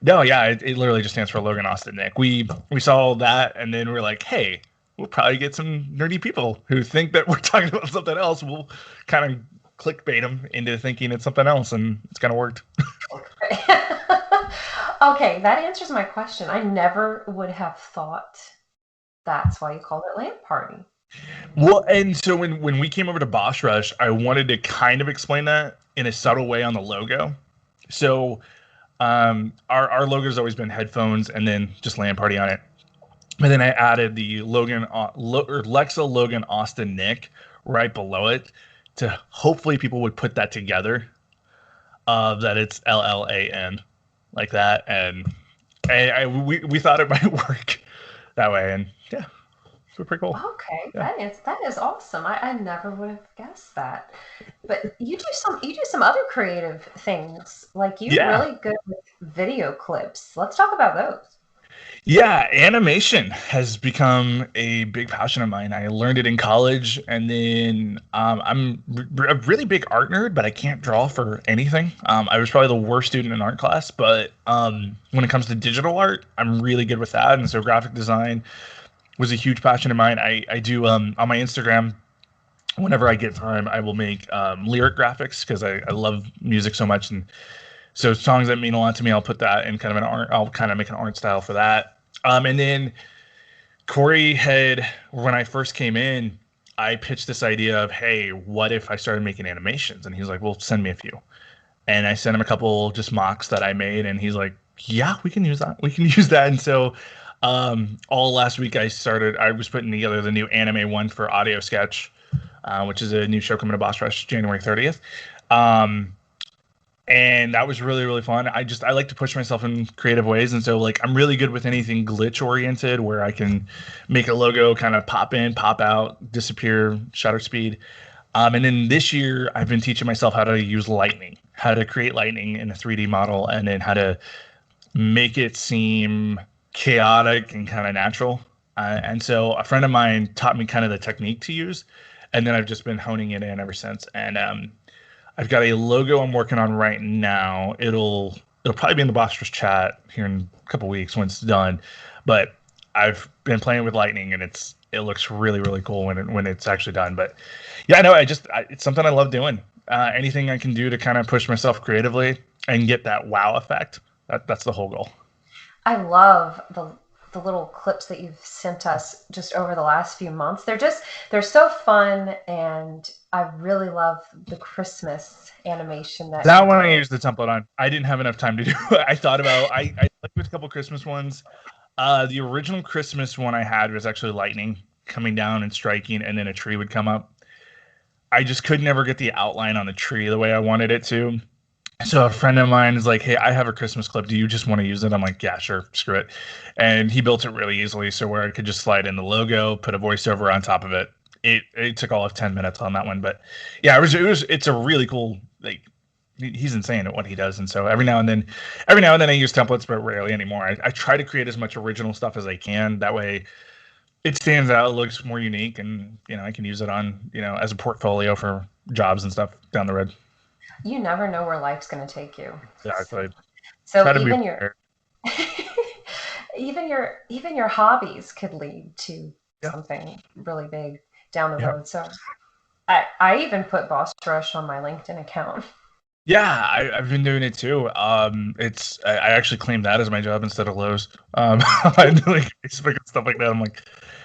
no, yeah, it literally just stands for Logan Austin Nick. We saw that, and then we're like, hey, we'll probably get some nerdy people who think that we're talking about something else. We'll kind of clickbait them into thinking it's something else, and it's kind of worked. Okay, that answers my question. I never would have thought that's why you called it LAN party. Well, and so when we came over to Boss Rush, I wanted to kind of explain that in a subtle way on the logo. So our logo's always been headphones and then just LAN party on it. And then I added the Lexa Logan Austin Nick right below it to hopefully people would put that together. That it's LLAN. Like that, and we thought it might work that way, and yeah, it's pretty cool. Okay, yeah. that is awesome. I never would have guessed that. But you do some other creative things, like you're really good with video clips. Let's talk about those. Yeah, animation has become a big passion of mine. I learned it in college, and then I'm a really big art nerd, but I can't draw for anything. I was probably the worst student in art class, but when it comes to digital art, I'm really good with that. And so graphic design was a huge passion of mine. I do on my Instagram, whenever I get time, I will make lyric graphics because I love music so much. And so songs that mean a lot to me, I'll put that in kind of an art. I'll kind of make an art style for that. And then Corey when I first came in, I pitched this idea of, hey, what if I started making animations? And he's like, well, send me a few. And I sent him a couple just mocks that I made, and he's like, yeah, we can use that. We can use that. And so All last week I was putting together the new anime one for Audio Sketch, which is a new show coming to Boss Rush January 30th. And that was really, really fun. I like to push myself in creative ways, and so like I'm really good with anything glitch oriented where I can make a logo kind of pop in, pop out, disappear, shutter speed. And then this year I've been teaching myself how to use lightning, how to create lightning in a 3D model, and then how to make it seem chaotic and kind of natural. And so a friend of mine taught me kind of the technique to use, and then I've just been honing it in ever since. And I've got a logo I'm working on right now. It'll probably be in the Boster's chat here in a couple weeks when it's done. But I've been playing with lightning, and it looks really, really cool when it's actually done. But yeah, no, it's something I love doing. Anything I can do to kind of push myself creatively and get that wow effect. That's the whole goal. I love the little clips that you've sent us just over the last few months. They're so fun, and I really love the Christmas animation that one I used the template on. I didn't have enough time to do it. I thought about I looked at a couple Christmas ones. The original Christmas one I had was actually lightning coming down and striking, and then a tree would come up. I just could never get the outline on the tree the way I wanted it to. So a friend of mine is like, "Hey, I have a Christmas clip. Do you just want to use it?" I'm like, "Yeah, sure, screw it." And he built it really easily, so where I could just slide in the logo, put a voiceover on top of it. It took all of 10 minutes on that one, but yeah, it's a really cool, like, he's insane at what he does. And so every now and then I use templates, but rarely anymore. I try to create as much original stuff as I can. That way it stands out, it looks more unique, and I can use it on, as a portfolio for jobs and stuff down the road. You never know where life's going to take you. Exactly. So even your hobbies could lead to something really big down the road. So I even put Boss Rush on my LinkedIn account. Yeah, I've been doing it too. I actually claimed that as my job instead of Lowe's. I do like Facebook and stuff like that. I'm like,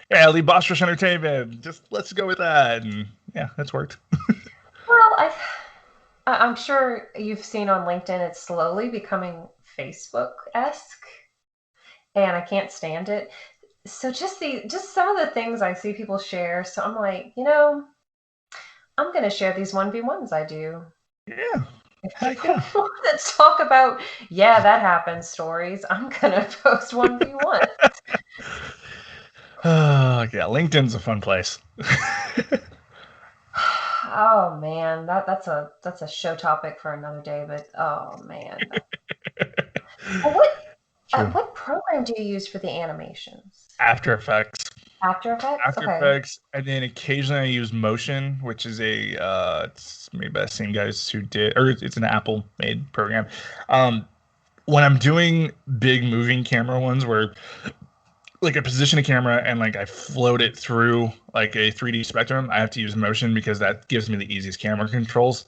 yeah, leave Boss Rush Entertainment. Just let's go with that, and yeah, that's worked. Well, I'm sure you've seen on LinkedIn, it's slowly becoming Facebook-esque, and I can't stand it. So just some of the things I see people share. So I'm like, I'm going to share these 1v1s I do. Yeah. If people want to talk about, that happened stories, I'm going to post 1v1. Yeah, LinkedIn's a fun place. Oh man, that's a show topic for another day. But oh man, well, what program do you use for the animations? After Effects. After Effects. After Effects, and then occasionally I use Motion, which is it's made by the same guys who did, or it's an Apple-made program. When I'm doing big moving camera ones where like I position a camera and like I float it through like a 3D spectrum, I have to use Motion because that gives me the easiest camera controls.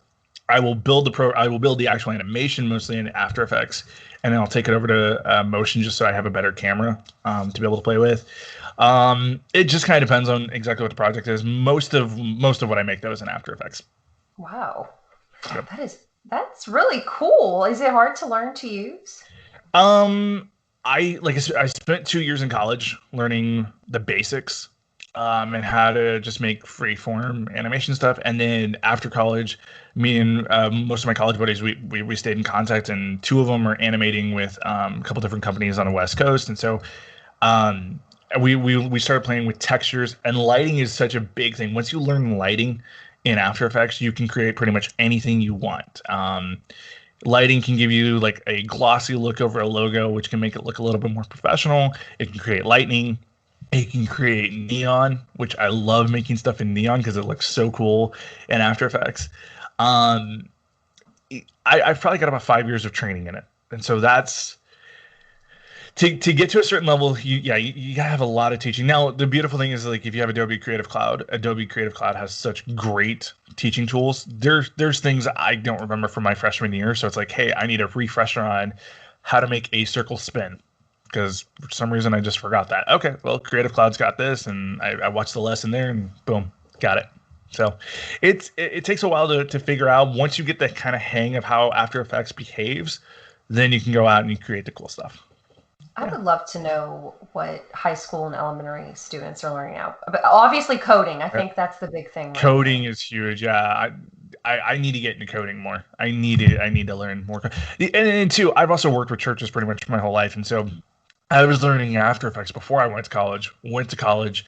I will build the actual animation mostly in After Effects, and then I'll take it over to Motion just so I have a better camera to be able to play with. It just kind of depends on exactly what the project is. Most of what I make though is in After Effects. Wow, yep. That's really cool. Is it hard to learn to use? I spent 2 years in college learning the basics and how to just make freeform animation stuff. And then after college, me and most of my college buddies, we stayed in contact, and 2 of them are animating with a couple different companies on the West Coast. And so we started playing with textures, and lighting is such a big thing. Once you learn lighting in After Effects, you can create pretty much anything you want. Lighting can give you like a glossy look over a logo, which can make it look a little bit more professional. It can create lightning. It can create neon, which I love making stuff in neon because it looks so cool in After Effects. I've probably got about 5 years of training in it. And so that's to get to a certain level, you gotta have a lot of teaching. Now, the beautiful thing is, like, if you have Adobe Creative Cloud has such great teaching tools. There's things I don't remember from my freshman year, so it's like, hey, I need a refresher on how to make a circle spin because for some reason I just forgot that. Okay, well, Creative Cloud's got this, and I watched the lesson there, and boom, got it. So it takes a while to figure out. Once you get the kind of hang of how After Effects behaves, then you can go out and you create the cool stuff. I would love to know what high school and elementary students are learning now. But obviously, coding. I Yeah. think that's the big thing right Coding now. is huge. Yeah, I need to get into coding more. I need to learn more. And two, I've also worked with churches pretty much my whole life, and so I was learning After Effects before I went to college. Went to college,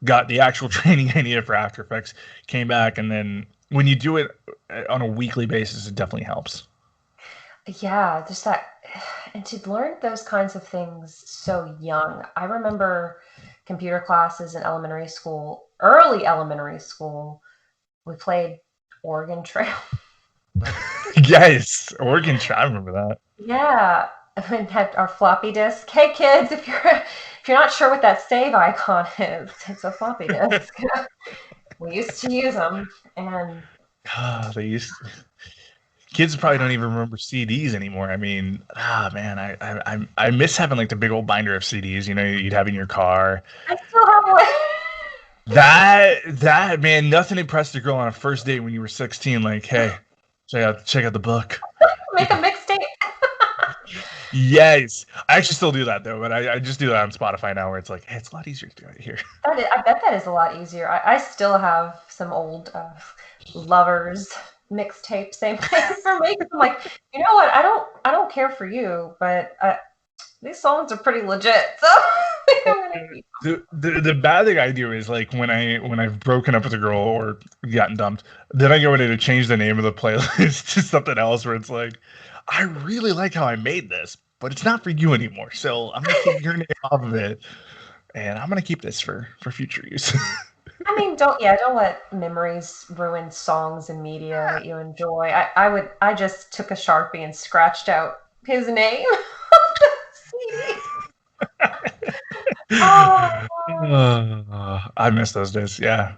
got the actual training I needed for After Effects, came back, and then when you do it on a weekly basis, it definitely helps. Yeah, just that, and to learn those kinds of things so young. I remember computer classes in elementary school, early elementary school. We played Oregon Trail. Yes, Oregon. I remember that. Yeah, and had our floppy disk. Hey kids, if you're not sure what that save icon is, it's a floppy disk. We used to use them, and They used kids probably don't even remember CDs anymore. I mean, man, I miss having like the big old binder of CDs. You know, you'd have in your car. I still have one. That man, nothing impressed a girl on a first date when you were 16. Like, hey, check out the book. Make a mixtape. Yes, I actually still do that though, but I just do that on Spotify now, where it's like, hey, it's a lot easier to do it here. I bet that is a lot easier. I still have some old lovers mixtape. Same thing for me. 'Cause I'm like, you know what? I don't care for you, but these songs are pretty legit. So I'm gonna keep. The bad thing I do is like when I've broken up with a girl or gotten dumped, then I go in to change the name of the playlist to something else where it's like, I really like how I made this, but it's not for you anymore. So I'm gonna take your name off of it, and I'm gonna keep this for future use. I mean, don't let memories ruin songs and media that you enjoy. I just took a Sharpie and scratched out his name on the CD. Oh, I miss those days. Yeah.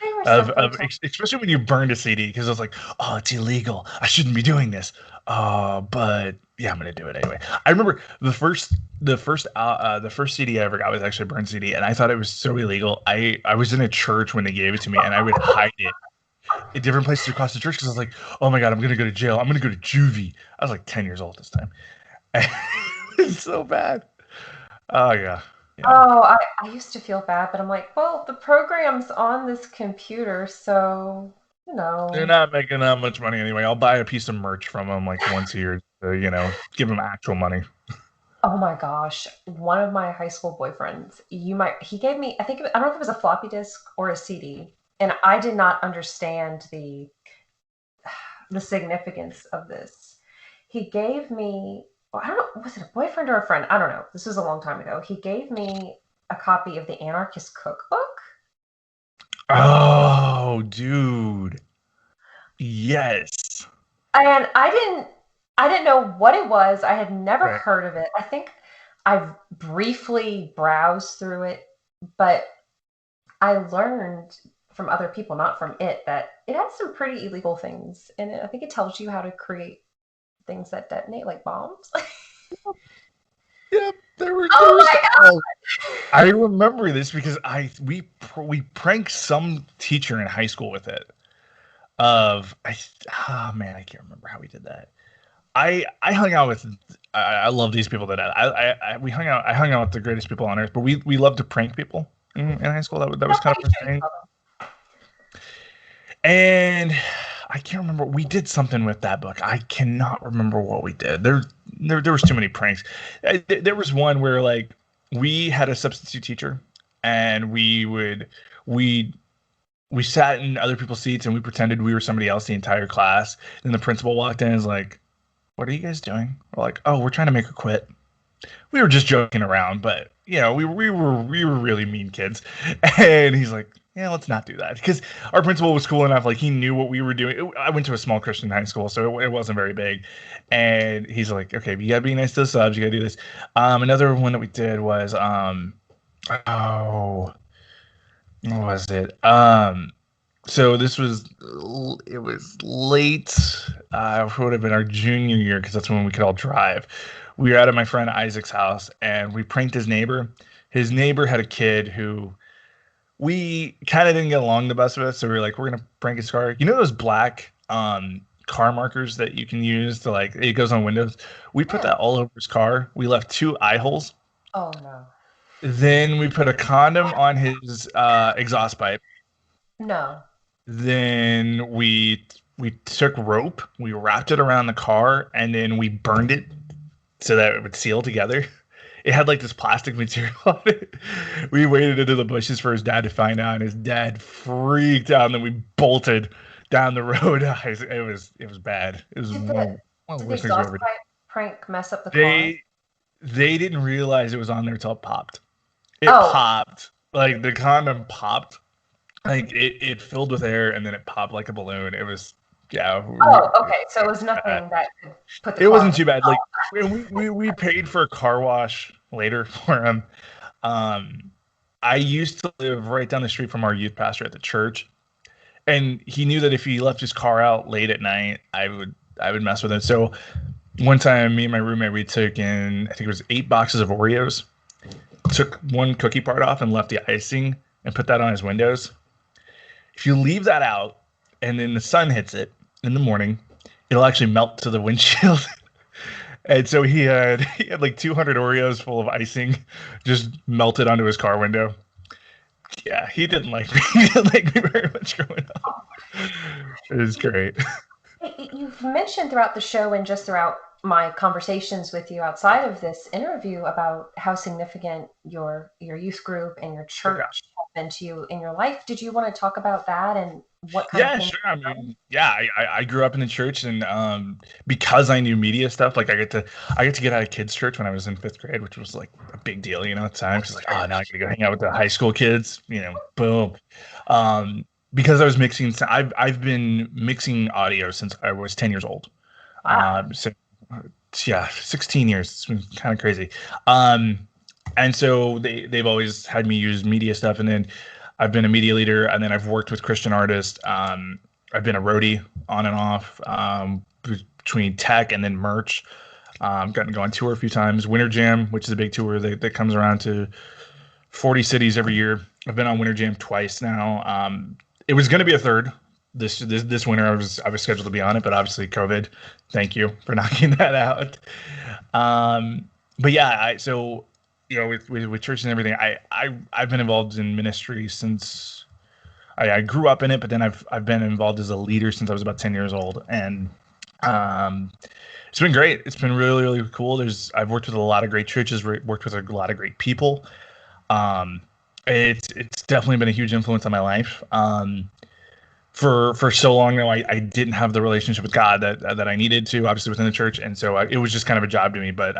they were some fun times. Especially when you burned a CD because it's like, oh, it's illegal. I shouldn't be doing this. But yeah, I'm gonna do it anyway. I remember the first CD I ever got was actually a burned CD, and I thought it was so illegal. I was in a church when they gave it to me, and I would hide it at different places across the church because I was like, oh my god, I'm gonna go to jail. I'm gonna go to juvie. I was like 10 years old this time. It's so bad. Oh yeah, yeah. Oh, I used to feel bad, but I'm like, well, the program's on this computer, so you They're know. not making that much money anyway. I'll buy a piece of merch from them like once a year to, give them actual money. Oh my gosh, one of my high school boyfriends, he gave me, I don't know if it was a floppy disk or a CD, and I did not understand the significance of this. He gave me, well, I don't know, was it a boyfriend or a friend? I don't know. This was a long time ago. He gave me a copy of the Anarchist Cookbook. Oh, dude. Yes. And I didn't know what it was. I had never Right. heard of it. I think I briefly browsed through it, but I learned from other people, not from it, that it has some pretty illegal things in it. I think it tells you how to create things that detonate, like bombs. Yep. There Oh was. my Oh, I remember this because we pranked some teacher in high school with it. Oh man, I can't remember how we did that. I hung out with. I love these people that we hung out. I hung out with the greatest people on earth, but we love to prank people in high school. That was That's how kind you of our should thing. tell And I can't remember. We did something with that book. I cannot remember what we did. There was too many pranks. There was one where like we had a substitute teacher, and we we sat in other people's seats and we pretended we were somebody else the entire class. And the principal walked in and was like, "What are you guys doing?" We're like, "Oh, we're trying to make her quit." We were just joking around, but we were really mean kids. And he's like, yeah, let's not do that because our principal was cool enough. Like he knew what we were doing. I went to a small Christian high school, so it wasn't very big. And he's like, okay, you gotta be nice to the subs. You gotta do this. Another one that we did was oh, what was it? So this was it was late. It would have been our junior year because that's when we could all drive. We were out at my friend Isaac's house and we pranked his neighbor. His neighbor had a kid who we kind of didn't get along the best with, so we were like, we're gonna prank his car. You know those black car markers that you can use to like it goes on windows. We put Yeah. that all over his car. We left two eye holes. Oh no. Then we put a condom on his exhaust pipe. No. Then we took rope, we wrapped it around the car, and then we burned it so that it would seal together. It had like this plastic material on it. We waited into the bushes for his dad to find out, and his dad freaked out. And then we bolted down the road. It was bad. It was Did one of the the worst things we exhaust ever did. pipe prank mess up the car? They didn't realize it was on there till it popped. It Oh. popped like the condom popped. Like it filled with air and then it popped like a balloon. It was yeah. Oh, okay. So it was nothing that could put the It car. wasn't too bad. Like we paid for a car wash later for him. Um, I used to live right down the street from our youth pastor at the church, and he knew that if he left his car out late at night, I would mess with it. So one time, me and my roommate we took in I think it was 8 boxes of Oreos, took one cookie part off and left the icing and put that on his windows. If you leave that out and then the sun hits it in the morning, it'll actually melt to the windshield. And so he had like 200 Oreos full of icing just melted onto his car window. Yeah, he didn't like me. He didn't like me very much growing up. It was great. You've mentioned throughout the show and just throughout my conversations with you outside of this interview about how significant your youth group and your Oh, yeah. church have been to you in your life. Did you want to talk about that and what kind of Yeah, things sure. I mean, yeah, I grew up in the church, and because I knew media stuff, like I get to get out of kids' church when I was in 5th grade, which was like a big deal, at the time. Because like, oh, now I got to go hang out with the high school kids, boom. Um, because I was mixing, I've been mixing audio since I was 10 years old. wow. So yeah, 16 years. It's been kind of crazy. Um, and so they've always had me use media stuff, and then I've been a media leader, and then I've worked with Christian artists. I've been a roadie on and off between tech and then merch. Gotten to go on tour a few times. Winter Jam, which is a big tour that comes around to 40 cities every year. I've been on Winter Jam twice now. It was going to be a third this winter. I was scheduled to be on it, but obviously COVID. Thank you for knocking that out. But yeah, so with church and everything, I've been involved in ministry since I grew up in it, but then I've been involved as a leader since I was about 10 years old, and um, it's been great. It's been really really cool. I've worked with a lot of great churches, worked with a lot of great people. Um, it's definitely been a huge influence on my life. For so long though, I didn't have the relationship with God that I needed to, obviously within the church, and so it was just kind of a job to me. But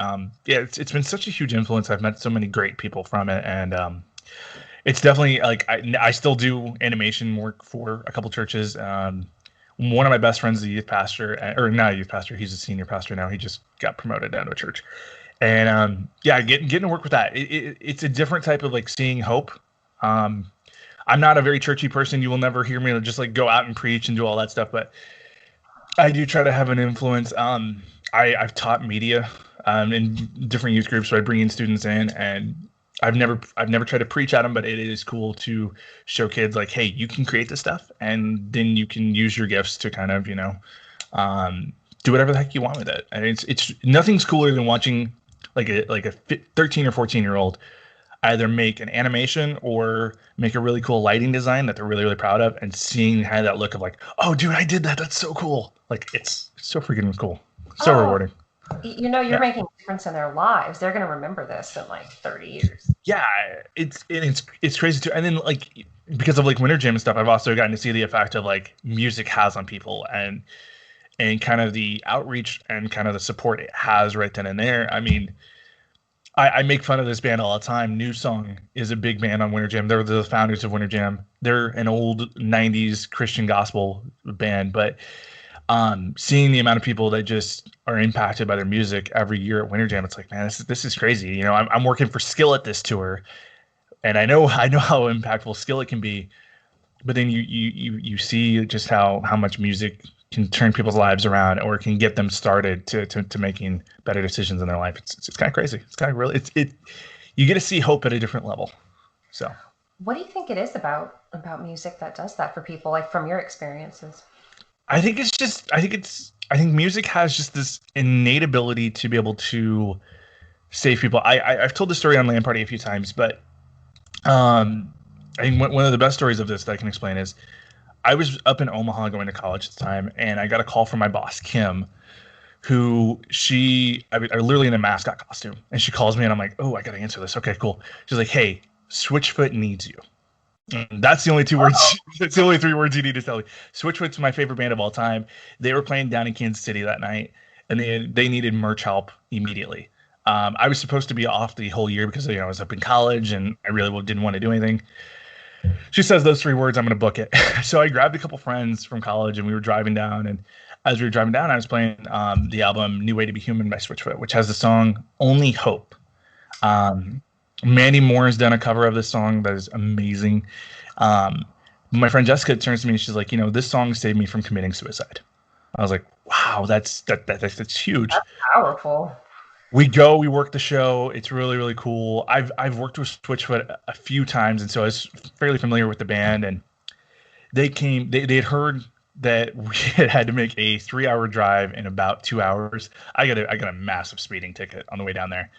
yeah, it's been such a huge influence. I've met so many great people from it, and it's definitely like I still do animation work for a couple churches. One of my best friends is a youth pastor, or not a youth pastor. He's a senior pastor now. He just got promoted down to a church, and yeah, getting to work with that. It's a different type of like seeing hope. Um, I'm not a very churchy person. You will never hear me just like go out and preach and do all that stuff, but I do try to have an influence. I've taught media in different youth groups, so I bring in students in, and I've never tried to preach at them, but it is cool to show kids like, hey, you can create this stuff, and then you can use your gifts to kind of do whatever the heck you want with it. And it's nothing's cooler than watching like a 13 or 14-year-old either make an animation or make a really cool lighting design that they're really really proud of, and seeing how that look of like, oh dude, I did that, that's so cool. Like it's so freaking cool, so Oh, rewarding. you're Yeah, making a difference in their lives. They're going to remember this in like 30 years. yeah, it's crazy too. And then like because of like Winter Gym and stuff, I've also gotten to see the effect of like music has on people, and kind of the outreach and kind of the support it has right then and there. I mean, I make fun of this band all the time. New Song is a big band on Winter Jam. They're the founders of Winter Jam. They're an old 90s Christian gospel band, but seeing the amount of people that just are impacted by their music every year at Winter Jam, it's like, man, this is crazy. I'm working for Skillet this tour, and I know how impactful Skillet can be, but then you see just how much music can turn people's lives around or can get them started to making better decisions in their life. It's kind of crazy. It's kind of really you get to see hope at a different level. So What do you think it is about music that does that for people, like from your experiences? I think music has just this innate ability to be able to save people. I've told this story on LAN Party a few times, but um, I think one of the best stories of this that I can explain is I was up in Omaha going to college at the time, and I got a call from my boss, Kim, who I literally in a mascot costume, and she calls me, and I'm like, oh, I got to answer this. Okay, cool. She's like, hey, Switchfoot needs you. And that's the only two words. That's the only three words you need to tell me. Switchfoot's my favorite band of all time. They were playing down in Kansas City that night, and they needed merch help immediately. I was supposed to be off the whole year because I was up in college and I really didn't want to do anything. She says those three words, I'm going to book it. So I grabbed a couple friends from college and we were driving down. And as we were driving down, I was playing the album New Way to Be Human by Switchfoot, which has the song Only Hope. Mandy Moore has done a cover of this song that is amazing. My friend Jessica turns to me and she's like, this song saved me from committing suicide. I was like, wow, that's huge. That's powerful. We work the show. It's really, really cool. I've worked with Switchfoot a few times, and so I was fairly familiar with the band. And they had heard that we had to make a 3-hour drive in about 2 hours. I got a massive speeding ticket on the way down there.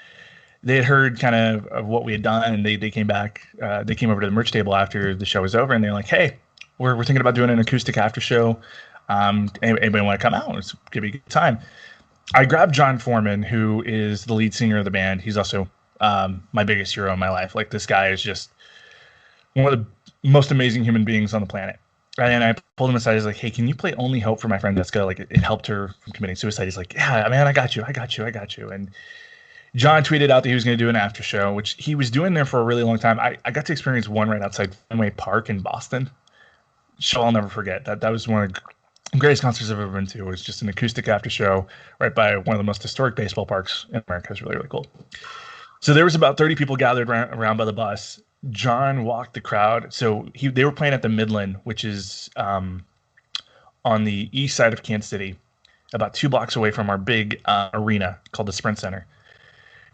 They had heard kind of what we had done, and they came back. They came over to the merch table after the show was over, and they're like, "Hey, we're thinking about doing an acoustic after show. Anybody want to come out? Let's give you a good time." I grabbed John Foreman, who is the lead singer of the band. He's also my biggest hero in my life. Like, this guy is just one of the most amazing human beings on the planet. And I pulled him aside. I was like, hey, can you play Only Hope for my friend Jessica? Like, it helped her from committing suicide. He's like, yeah, man, I got you. And John tweeted out that he was going to do an after show, which he was doing there for a really long time. I got to experience one right outside Fenway Park in Boston. Show I'll never forget. That was one of the greatest concerts I've ever been to. It was just an acoustic after show right by one of the most historic baseball parks in America. It's really, really cool. So there was about 30 people gathered around by the bus. John walked the crowd. So they were playing at the Midland, which is on the east side of Kansas City, about 2 blocks away from our big arena called the Sprint Center.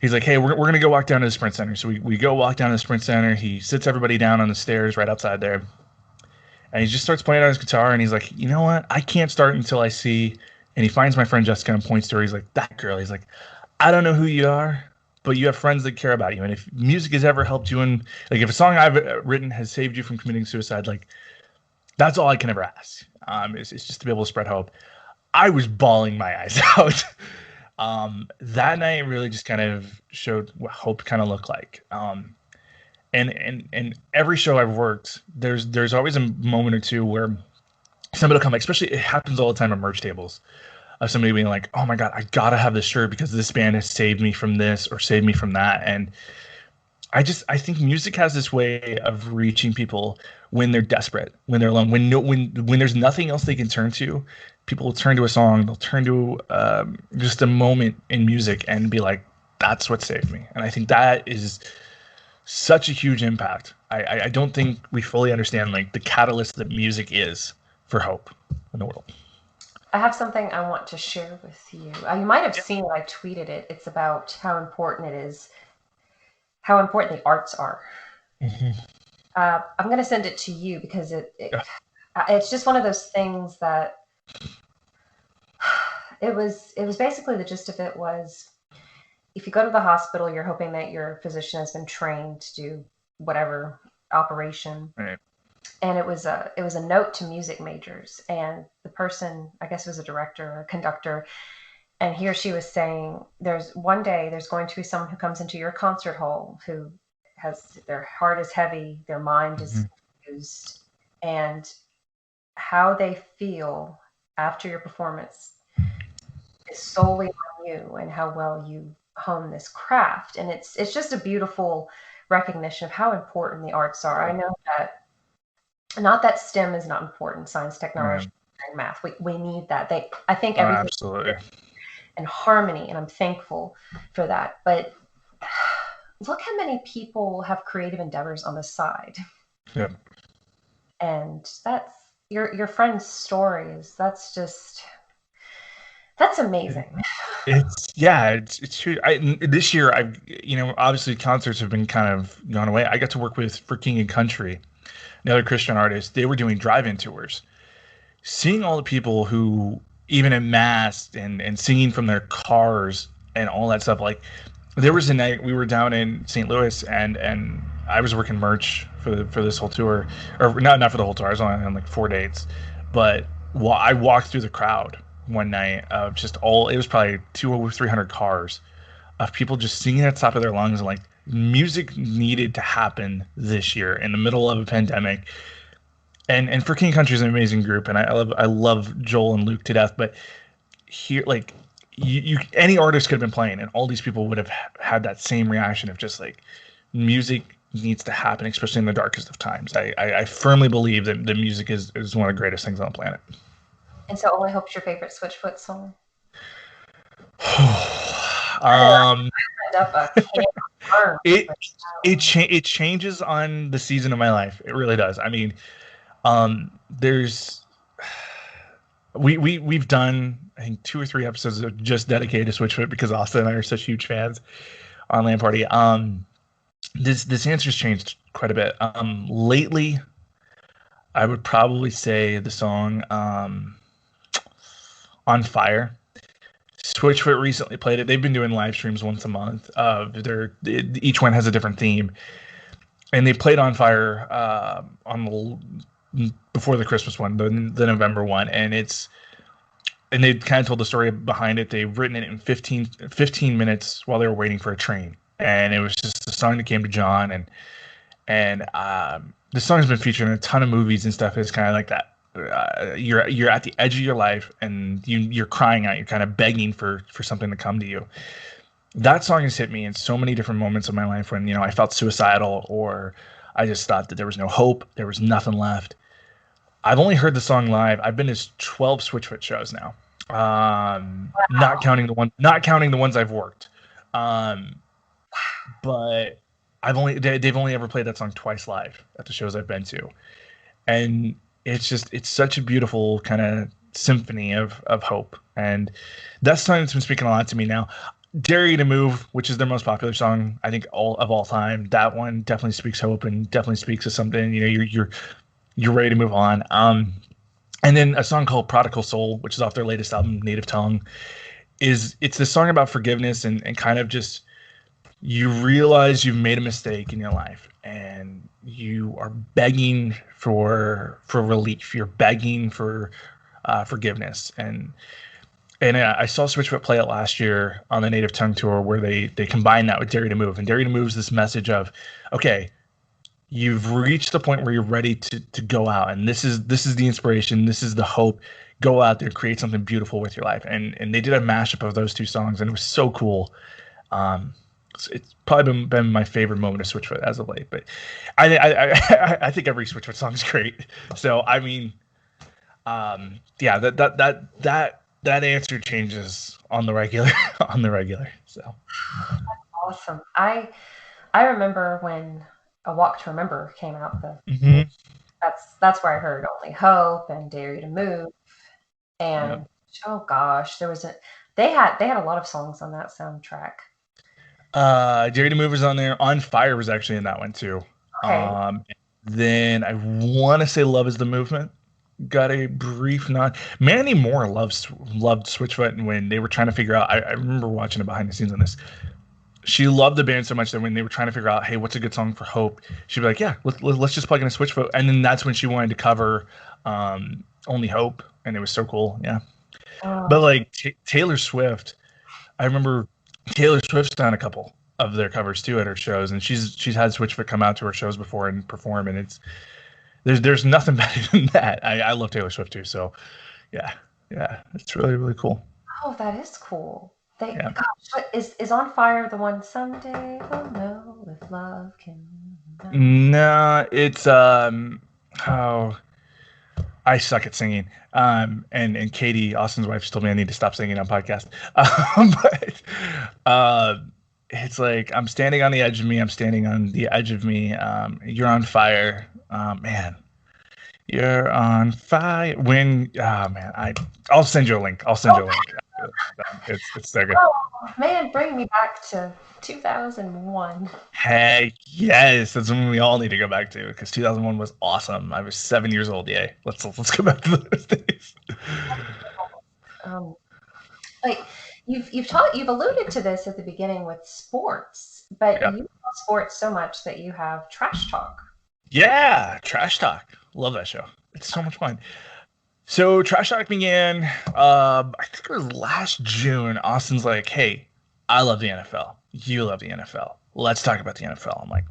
He's like, hey, we're going to go walk down to the Sprint Center. So we go walk down to the Sprint Center. He sits everybody down on the stairs right outside there. And he just starts playing on his guitar, and he's like, you know what? I can't start until I see. And he finds my friend Jessica and points to her. He's like, that girl. He's like, I don't know who you are, but you have friends that care about you. And if music has ever helped you, and like if a song I've written has saved you from committing suicide, like that's all I can ever ask. It's just to be able to spread hope. I was bawling my eyes out. That night really just kind of showed what hope kind of looked like. And every show I've worked, there's always a moment or two where somebody will come, especially it happens all the time at merch tables, of somebody being like, oh my God, I gotta have this shirt because this band has saved me from this or saved me from that. And I think music has this way of reaching people when they're desperate, when they're alone, when there's nothing else they can turn to. People will turn to a song, they'll turn to just a moment in music and be like, that's what saved me. And I think that is such a huge impact. I don't think we fully understand like the catalyst that music is for hope in the world. I have something I want to share with you. You might have seen it. I tweeted it. It's about how important it is, how important the arts are. Mm-hmm. I'm going to send it to you because it's just one of those things that it was basically the gist of it was, if you go to the hospital, you're hoping that your physician has been trained to do whatever operation. Right. And it was a note to music majors, and the person, I guess, was a director or a conductor, and he or she was saying, there's going to be someone who comes into your concert hall who has their heart is heavy, their mind is confused, and how they feel after your performance is solely on you and how well you hone this craft. And it's just a beautiful recognition of how important the arts are. I know that not that STEM is not important, science, technology, and math. We need that. I think everything absolutely. And harmony, and I'm thankful for that. But look how many people have creative endeavors on the side. Yeah. And that's your friend's stories. That's amazing. It's true. This year, obviously concerts have been kind of gone away. I got to work with For King and Country, another Christian artist. They were doing drive-in tours. seeing all the people who even in masks and singing from their cars and all that stuff. Like there was a night we were down in St. Louis and I was working merch for this whole tour, or not for the whole tour. I was only on like 4 dates, but I walked through the crowd one night of just all. It was probably 200 or 300 cars of people just singing at the top of their lungs, and like music needed to happen this year in the middle of a pandemic. And for King Country is an amazing group, and I love Joel and Luke to death. But here, like you any artist could have been playing, and all these people would have had that same reaction of just like music needs to happen, especially in the darkest of times. I firmly believe that the music is one of the greatest things on the planet. And so, All I Hope's your favorite Switchfoot song? um, Up a can of worms, it but it changes on the season of my life. It really does. I mean, there's we've done I think 2 or 3 episodes that are just dedicated to Switchfoot because Austin and I are such huge fans on LAN Party. This answer's changed quite a bit. Lately, I would probably say the song "On Fire." Switchfoot recently played it. They've been doing live streams once a month. Each one has a different theme, and they played "On Fire" before the Christmas one, the November one, and they kind of told the story behind it. They've written it in 15 minutes while they were waiting for a train, and it was just a song that came to John, and the song has been featured in a ton of movies and stuff. It's kind of like that. You're at the edge of your life, and you're crying out. You're kind of begging for something to come to you. That song has hit me in so many different moments of my life when I felt suicidal, or I just thought that there was no hope, there was nothing left. I've only heard the song live. I've been to 12 Switchfoot shows now, not counting the ones I've worked. But they've only ever played that song twice live at the shows I've been to, and it's such a beautiful kind of symphony of hope, and that song that's been speaking a lot to me now. Dare You to Move, which is their most popular song, I think all time. That one definitely speaks hope and definitely speaks of something. You're ready to move on. And then a song called Prodigal Soul, which is off their latest album, Native Tongue, it's this song about forgiveness and kind of just you realize you've made a mistake in your life and you are begging for relief. You're begging for forgiveness. And I saw Switchfoot play it last year on the Native Tongue tour where they combined that with Dare You to Move. And Dare You to Move is this message of, okay, you've reached the point where you're ready to go out. And this is the inspiration. This is the hope. Go out there, create something beautiful with your life. And they did a mashup of those two songs, and it was so cool. It's probably been my favorite moment of Switchfoot as of late. But I think every Switchfoot song is great. So, I mean, yeah, that answer changes on the regular. So awesome. I remember when A Walk to Remember came out. mm-hmm. That's where I heard Only Hope and Dare You to Move, and oh gosh, they had a lot of songs on that soundtrack. Dare You to Move was on there. On Fire was actually in that one too. Okay. Then I want to say Love Is the Movement got a brief nod. Mandy Moore loved Switchfoot, and when they were trying to figure out, I remember watching it behind the scenes on this. She loved the band so much that when they were trying to figure out, hey, what's a good song for Hope, she'd be like, yeah, let's just plug in a Switchfoot, and then that's when she wanted to cover Only Hope, and it was so cool, yeah. But like Taylor Swift, I remember Taylor Swift's done a couple of their covers too at her shows, and she's had Switchfoot come out to her shows before and perform, and there's nothing better than that. I love Taylor Swift too, so yeah, it's really, really cool. Oh, that is cool. Gosh, what is On Fire the one? Someday we'll know if love can. No, it's oh, I suck at singing. And Katie, Austin's wife, told me I need to stop singing on podcast. But it's like I'm standing on the edge of me. I'm standing on the edge of me. You're on fire, man. You're on fire. I'll send you a link. It's so good. Oh man, bring me back to 2001. Heck yes, that's when we all need to go back to because 2001 was awesome. I was 7 years old. Yay! Let's go back to those days. Um, like you've alluded to this at the beginning with sports, but Yeah, you love sports so much that you have trash talk. yeah. Trash Talk. Love that show. It's so much fun. So Trash Talk began. I think it was last June. Austin's like, "Hey, I love the NFL. You love the NFL. Let's talk about the NFL." I'm like,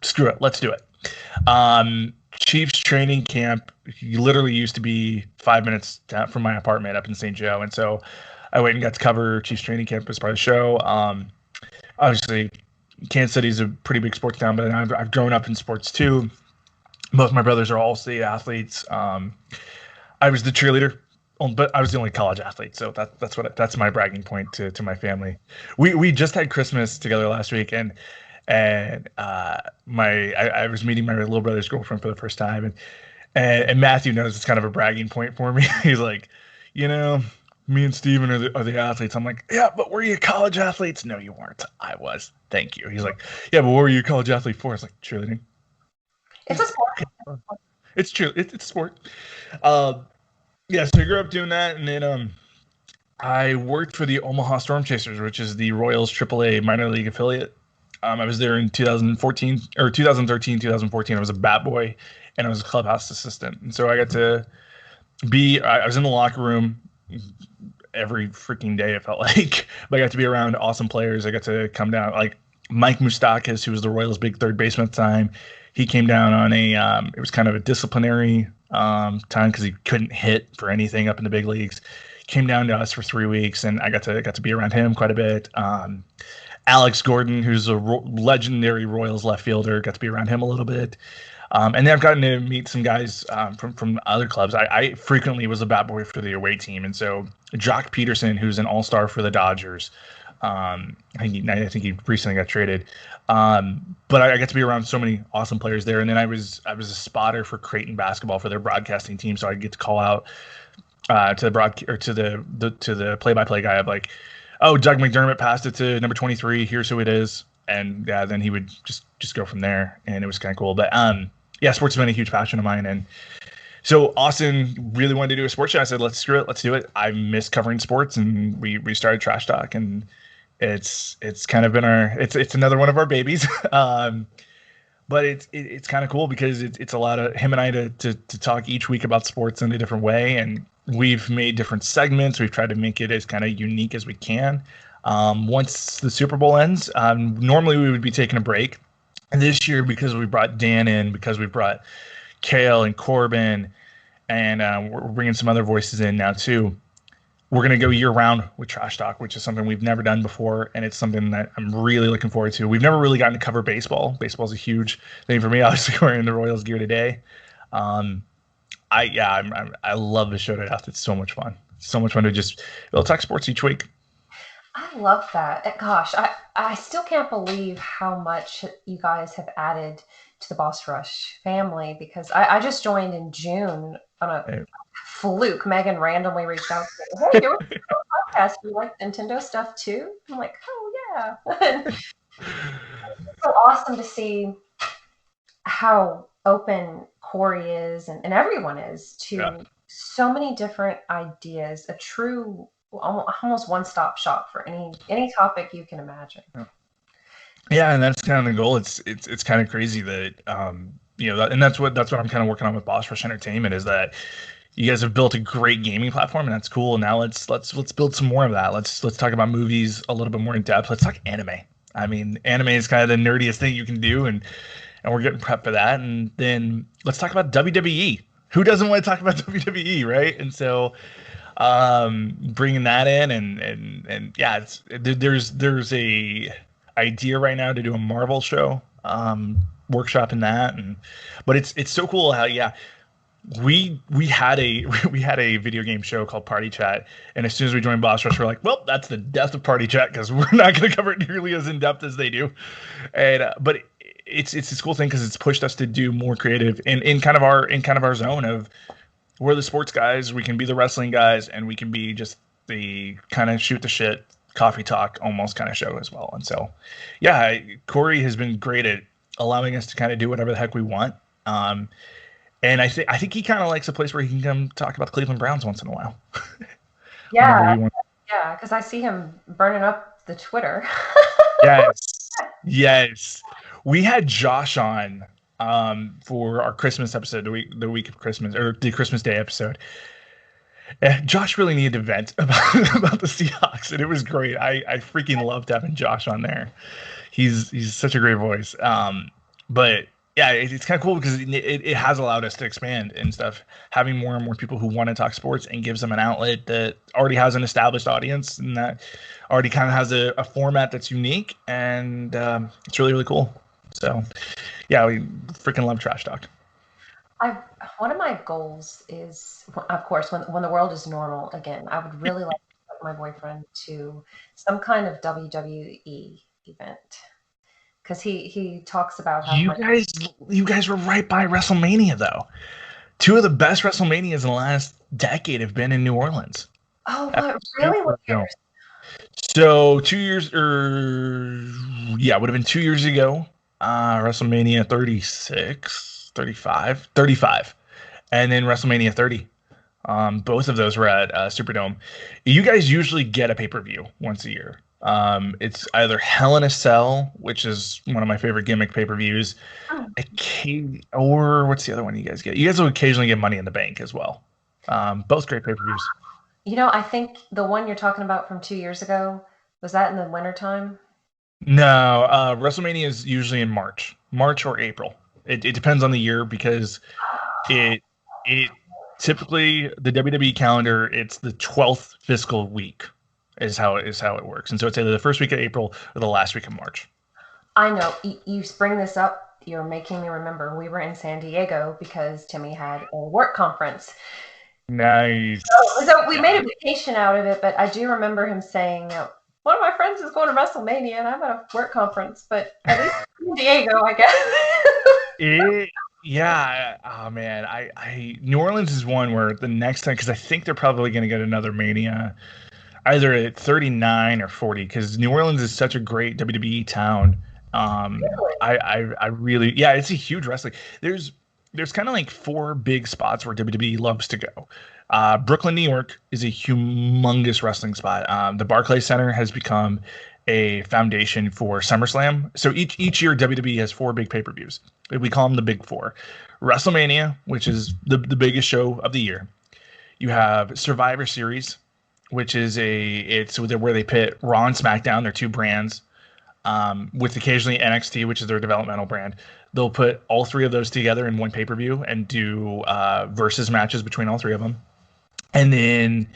"Screw it. Let's do it." Chiefs training camp literally used to be 5 minutes down from my apartment up in St. Joe, and so I went and got to cover Chiefs training camp as part of the show. Obviously, Kansas City is a pretty big sports town, but I've grown up in sports too. Both my brothers are all state athletes. I was the cheerleader, but I was the only college athlete, so that's my bragging point to my family. We just had Christmas together last week, and I was meeting my little brother's girlfriend for the first time, and Matthew knows it's kind of a bragging point for me. He's like, you know, me and Steven are the athletes. I'm like, yeah, but were you college athletes? No, you weren't. I was. Thank you. He's like, yeah, but what were you a college athlete for? I was like, cheerleading. It's a sport. It's true. It's a sport. Um, yeah, so I grew up doing that, and then I worked for the Omaha Storm Chasers, which is the Royals AAA minor league affiliate. I was there in 2014 or 2013, 2014. I was a bat boy, and I was a clubhouse assistant, and so I got to be. I was in the locker room every freaking day. It felt like, but I got to be around awesome players. I got to come down like Mike Moustakas, who was the Royals' big third baseman at the time. He came down on a. It was kind of a disciplinary time because he couldn't hit for anything up in the big leagues. Came down to us for 3 weeks, and I got to be around him quite a bit. Alex Gordon, who's a legendary Royals left fielder, got to be around him a little bit. And then I've gotten to meet some guys from other clubs. I frequently was a bat boy for the away team, and so Jock Peterson, who's an all-star for the Dodgers, I think he recently got traded. But I got to be around so many awesome players there, and then I was a spotter for Creighton basketball for their broadcasting team, so I get to call out to the to the play-by-play guy of like, oh, Doug McDermott passed it to number 23. Here's who it is, and yeah, then he would just go from there, and it was kind of cool. But yeah, sports has been a huge passion of mine, and so Austin really wanted to do a sports show. I said, let's screw it, let's do it. I miss covering sports, and we started Trash Talk, and it's kind of been it's another one of our babies. But it's kind of cool because it's a lot of him and I to talk each week about sports in a different way, and we've made different segments. We've tried to make it as kind of unique as we can. Once the Super Bowl ends, normally we would be taking a break. And this year, because we brought Dan in, because we brought Kale and Corbin, and we're bringing some other voices in now too, we're going to go year round with Trash Talk, which is something we've never done before. And it's something that I'm really looking forward to. We've never really gotten to cover baseball. Baseball is a huge thing for me. Obviously, wearing the Royals gear today. I love the show to death. It's so much fun. So much fun to just we'll talk sports each week. I love that. Gosh, I still can't believe how much you guys have added to the Boss Rush family because I just joined in June on a fluke. Megan randomly reached out to me, hey, you're with the podcast. You like Nintendo stuff too? I'm like, oh yeah. It's so awesome to see how open Corey is and everyone is to so many different ideas, a true almost one-stop shop for any topic you can imagine. Yeah, and that's kind of the goal. It's kind of crazy that and that's what I'm kind of working on with Boss Rush Entertainment is that you guys have built a great gaming platform, and that's cool. And now let's build some more of that. Let's talk about movies a little bit more in depth. Let's talk anime. I mean, anime is kind of the nerdiest thing you can do, and we're getting prepped for that. And then let's talk about WWE. Who doesn't want to talk about WWE, right? And so bringing that in and yeah, there's a idea right now to do a Marvel show, workshop in that, but it's so cool how we had a video game show called Party Chat, and as soon as we joined Boss Rush, we're like, well, that's the death of Party Chat because we're not going to cover it nearly as in depth as they do, and but it's this cool thing because it's pushed us to do more creative in kind of our zone of we're the sports guys, we can be the wrestling guys, and we can be just the kind of shoot the shit, coffee talk almost kind of show as well. And so, yeah, Corey has been great at allowing us to kind of do whatever the heck we want. And I think he kind of likes a place where he can come talk about the Cleveland Browns once in a while. Yeah, yeah, because I see him burning up the Twitter. Yes, yes. We had Josh on for our Christmas episode, the week of Christmas, or the Christmas Day episode. Josh really needed to vent about the Seahawks, and it was great. I freaking loved having Josh on there. He's such a great voice. But yeah, it's kind of cool because it has allowed us to expand and stuff, having more and more people who want to talk sports, and gives them an outlet that already has an established audience and that already kind of has a format that's unique, and it's really, really cool. So yeah, we freaking love Trash Talk. One of my goals is, of course, when the world is normal again, I would really like to take my boyfriend to some kind of WWE event, because he talks about how you guys were right by WrestleMania though. Two of the best WrestleManias in the last decade have been in New Orleans. Oh, what really? What years? So 2 years, would have been 2 years ago. WrestleMania 36, 35, and then WrestleMania 30. Both of those were at Superdome. You guys usually get a pay-per-view once a year. It's either Hell in a Cell, which is one of my favorite gimmick pay-per-views, or what's the other one you guys get? You guys will occasionally get Money in the Bank as well. Both great pay-per-views. I think the one you're talking about from 2 years ago, was that in the wintertime? No, WrestleMania is usually in March or April. It depends on the year, because it typically, the WWE calendar, it's the 12th fiscal week is how it works. And so it's either the first week of April or the last week of March. I know. You bring this up, you're making me remember. We were in San Diego because Timmy had a work conference. Nice. So we made a vacation out of it, but I do remember him saying, one of my friends is going to WrestleMania and I'm at a work conference, but at least San Diego, I guess. Yeah. Oh man, New Orleans is one where the next time, because I think they're probably going to get another Mania, either at 39 or 40, because New Orleans is such a great WWE town. Really? I really, yeah, it's a huge wrestling. There's kind of like four big spots where WWE loves to go. Brooklyn, New York is a humongous wrestling spot. The Barclays Center has become a foundation for SummerSlam. So each year WWE has four big pay-per-views. We call them the Big Four. WrestleMania, which is the biggest show of the year. You have Survivor Series, which is it's where they pit Raw and SmackDown, their two brands, with occasionally NXT, which is their developmental brand. They'll put all three of those together in one pay-per-view and do versus matches between all three of them. And then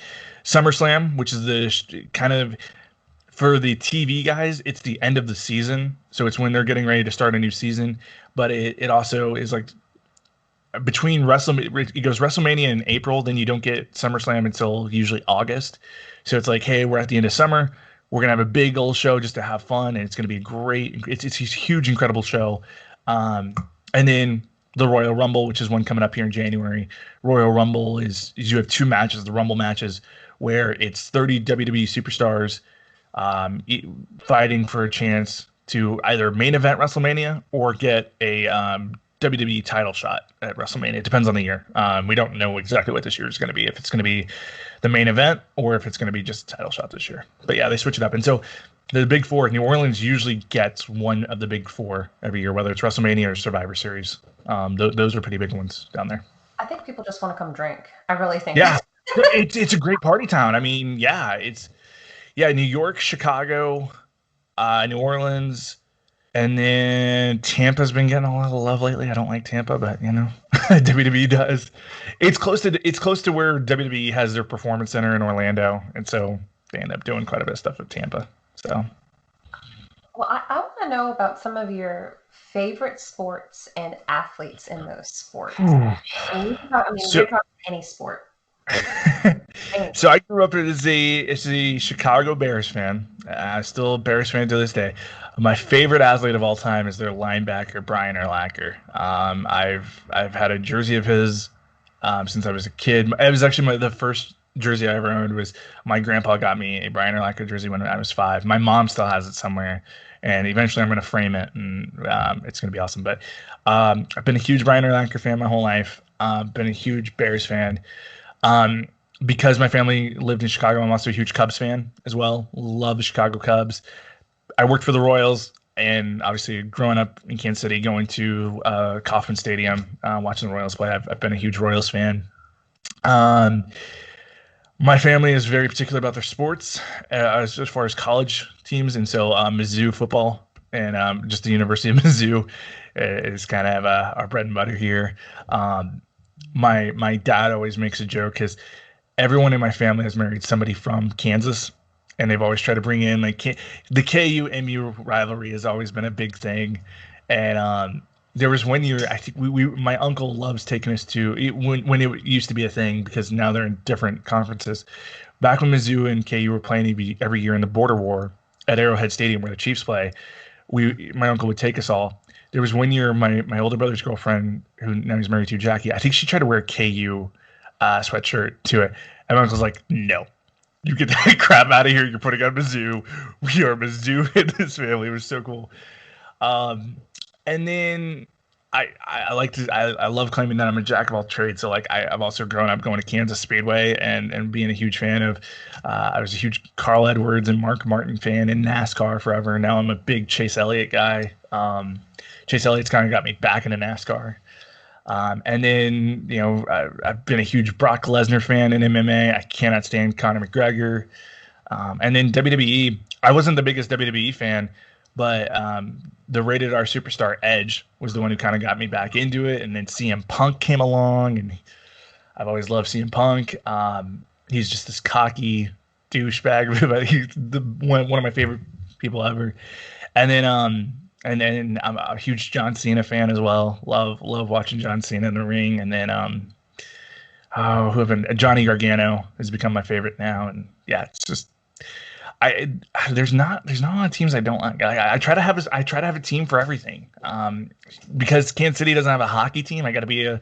SummerSlam, which is the kind of, for the TV guys, it's the end of the season. So it's when they're getting ready to start a new season. But it also is like between WrestleMania, it goes WrestleMania in April, then you don't get SummerSlam until usually August. So it's like, hey, we're at the end of summer. We're going to have a big old show just to have fun. And it's going to be great. It's a huge, incredible show. And then the Royal Rumble, which is one coming up here in January. Royal Rumble is you have two matches, the Rumble matches, where it's 30 WWE superstars fighting for a chance to either main event WrestleMania or get a WWE title shot at WrestleMania. It depends on the year. We don't know exactly what this year is going to be, if it's going to be the main event or if it's going to be just a title shot this year. But yeah, they switch it up. And so the Big Four, New Orleans usually gets one of the Big Four every year, whether it's WrestleMania or Survivor Series. Those are pretty big ones down there. I think people just want to come drink. I really think. Yeah, it's a great party town. I mean, New York, Chicago, New Orleans, and then Tampa's been getting a lot of love lately. I don't like Tampa, but WWE does. It's close to where WWE has their performance center in Orlando, and so they end up doing quite a bit of stuff at Tampa. So, well, I want to know about some of your favorite sports and athletes in those sports. You're talking any sport. So I grew up as a Chicago Bears fan. Still a Bears fan to this day. My favorite athlete of all time is their linebacker, Brian Urlacher. I've had a jersey of his since I was a kid. It was actually the first jersey I ever owned was my grandpa got me a Brian Urlacher jersey when I was 5. My mom still has it somewhere, and eventually I'm going to frame it, and it's going to be awesome. But I've been a huge Brian Urlacher fan my whole life. Been a huge Bears fan. Um, because my family lived in Chicago, I'm also a huge Cubs fan as well. Love the Chicago Cubs. I worked for the Royals, and obviously growing up in Kansas City, going to Kauffman Stadium, watching the Royals play, I've been a huge Royals fan. Um, my family is very particular about their sports as far as college teams, and so Mizzou football and just the University of Mizzou is kind of our bread and butter here. My dad always makes a joke because everyone in my family has married somebody from Kansas, and they've always tried to bring in like the KU MU rivalry has always been a big thing, and there was one year I think we my uncle loves taking us to when it used to be a thing because now they're in different conferences. Back when Mizzou and KU were playing every year in the Border War at Arrowhead Stadium where the Chiefs play, my uncle would take us all. There was one year my older brother's girlfriend, who now he's married to, Jackie, I think she tried to wear a KU sweatshirt to it, and my uncle's like, "No, you get that crap out of here. You're putting on Mizzou. We are Mizzou in this family." It was so cool. And then I love claiming that I'm a jack of all trades. So like I've also grown up going to Kansas Speedway and being a huge fan of. I was a huge Carl Edwards and Mark Martin fan in NASCAR forever. Now I'm a big Chase Elliott guy. Chase Elliott's kind of got me back into NASCAR. And then I've been a huge Brock Lesnar fan in MMA. I cannot stand Conor McGregor. And then WWE. I wasn't the biggest WWE fan, but the Rated R superstar Edge was the one who kind of got me back into it. And then CM Punk came along, and I've always loved CM Punk. He's just this cocky douchebag, but he's one of my favorite people ever. And then I'm a huge John Cena fan as well. Love watching John Cena in the ring. And then Johnny Gargano has become my favorite now. And yeah, it's just. There's not a lot of teams I don't like. I try to have a team for everything. Because Kansas City doesn't have a hockey team, I got to be a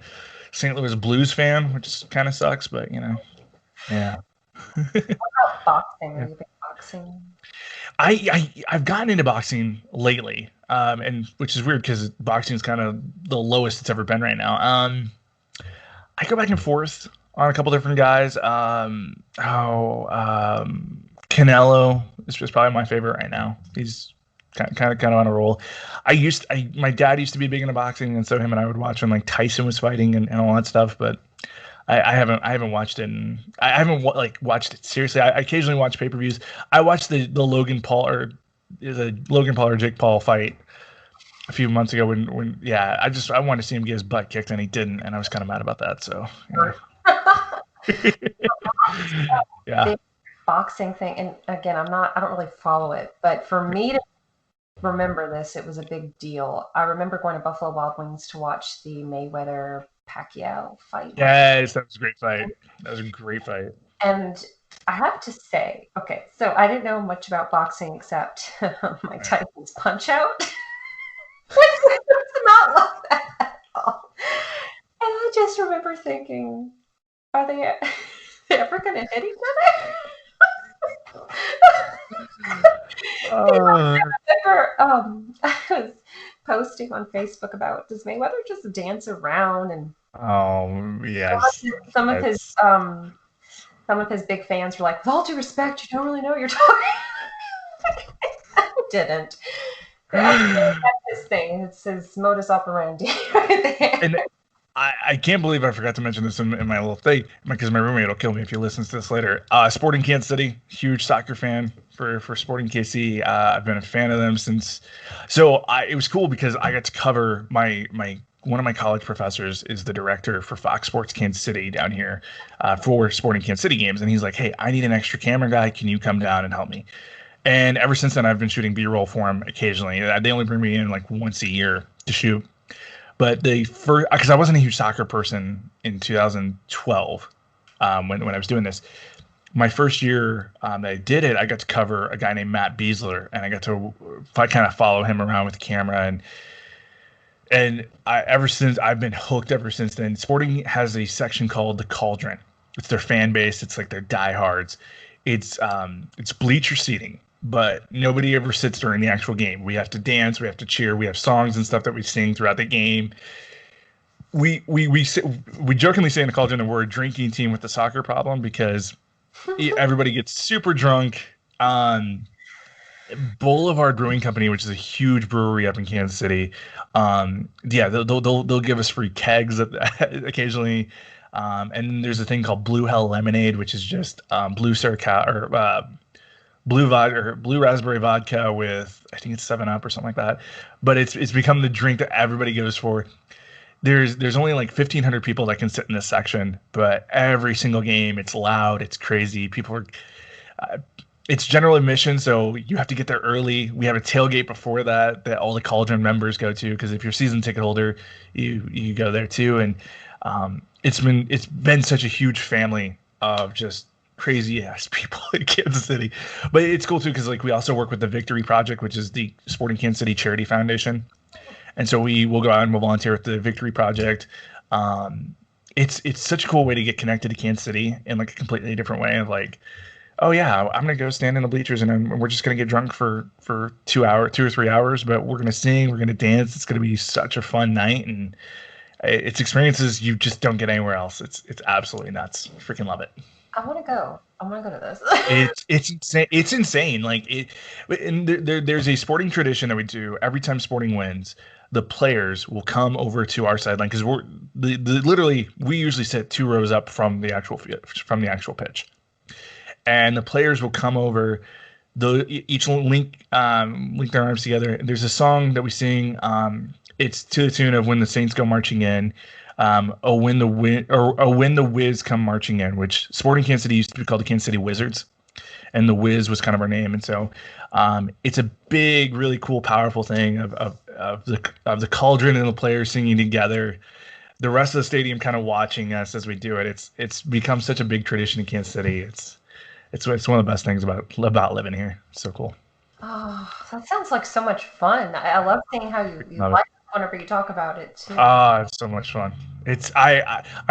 St. Louis Blues fan, which kind of sucks. But yeah. What about boxing? Are you big boxing? I've gotten into boxing lately, and which is weird because boxing is kind of the lowest it's ever been right now. I go back and forth on a couple different guys. Canelo is just probably my favorite right now. He's kind of on a roll. My dad used to be big into boxing, and so him and I would watch when like Tyson was fighting and all that stuff. But I haven't watched it. I haven't watched it seriously. I occasionally watch pay-per-views. I watched the Logan Paul or Jake Paul fight a few months ago when I wanted to see him get his butt kicked and he didn't, and I was kind of mad about that. So yeah. Boxing thing, and again, I don't really follow it, but for me to remember this, it was a big deal. I remember going to Buffalo Wild Wings to watch the Mayweather Pacquiao fight. Yes, that was a great fight. And I have to say, okay, so I didn't know much about boxing except Mike Tyson's Punch Out. It's not like that at all. And I just remember thinking, are they ever going to hit each other? I remember I was posting on Facebook about, does Mayweather just dance around? And yes, some of his big fans were like, with all due respect, you don't really know what you're talking. I didn't. That's his thing. It's his modus operandi right there. And I can't believe I forgot to mention this in my little thing, because my roommate will kill me if he listens to this later. Sporting Kansas City, huge soccer fan for Sporting KC. I've been a fan of them since. So it was cool because I got to cover one of my college professors is the director for Fox Sports Kansas City down here for Sporting Kansas City games. And he's like, hey, I need an extra camera guy. Can you come down and help me? And ever since then, I've been shooting B-roll for him occasionally. They only bring me in like once a year to shoot. But because I wasn't a huge soccer person in 2012 when I was doing this, my first year that I did it, I got to cover a guy named Matt Beasler, and I got to kind of follow him around with the camera, and I've been hooked ever since then. Sporting has a section called the Cauldron, It's their fan base. It's like their diehards. It's bleacher seating, but nobody ever sits during the actual game. We have to dance. We have to cheer. We have songs and stuff that we sing throughout the game. We jokingly say in the Cauldron that we're a drinking team with the soccer problem because everybody gets super drunk. Boulevard Brewing Company, which is a huge brewery up in Kansas City, yeah, they'll give us free kegs occasionally. And there's a thing called Blue Hell Lemonade, which is just blue Syrah or blue vodka or blue raspberry vodka with, I think it's 7 Up or something like that. But it's become the drink that everybody goes for. There's only like 1,500 people that can sit in this section, but every single game it's loud, it's crazy. People are it's general admission, so you have to get there early. We have a tailgate before that all the Cauldron members go to, because if you're a season ticket holder, you go there too. And it's been such a huge family of just crazy ass people in Kansas City. But it's cool too because like we also work with the Victory Project, which is the Sporting Kansas City Charity Foundation. And so we will go out and we'll volunteer with the Victory Project. It's such a cool way to get connected to Kansas City in like a completely different way of like, oh yeah, I'm gonna go stand in the bleachers and we're just gonna get drunk for 2 or 3 hours, but we're gonna sing, we're gonna dance. It's gonna be such a fun night, and it's experiences you just don't get anywhere else. It's absolutely nuts. Freaking love it. I want to go. I want to go to this. It's insane. It's insane. Like and there's a sporting tradition that we do every time Sporting wins. The players will come over to our sideline because we're literally we usually sit 2 rows up from the actual pitch. And the players will come over. Each link their arms together. There's a song that we sing. It's to the tune of "When the Saints Go Marching In," "Oh When the Wiz Come Marching In," which Sporting Kansas City used to be called the Kansas City Wizards, and the Wiz was kind of our name. And so it's a big, really cool, powerful thing of the Cauldron and the players singing together. The rest of the stadium kind of watching us as we do it. It's become such a big tradition in Kansas City. It's one of the best things about living here. It's so cool. Oh, that sounds like so much fun. I love seeing how you like it whenever you talk about it too. It's so much fun. It's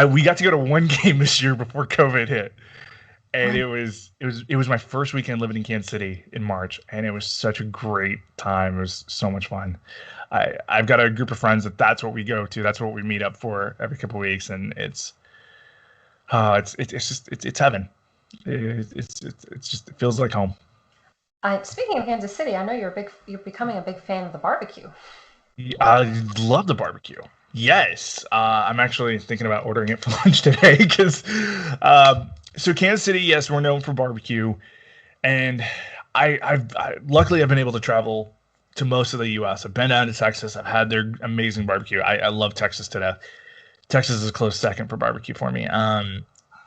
we got to go to one game this year before COVID hit, and it was my first weekend living in Kansas City in March, and it was such a great time. It was so much fun. I've got a group of friends that's what we go to. That's what we meet up for every couple of weeks, and it's heaven. It feels like home. Speaking of Kansas City, I know you're becoming a big fan of the barbecue. I love the barbecue. Yes, I'm actually thinking about ordering it for lunch today because so Kansas City, yes, we're known for barbecue, and I've luckily I've been able to travel to most of the U.S. I've been down to Texas. I've had their amazing barbecue. I love Texas to death. Texas is a close second for barbecue for me.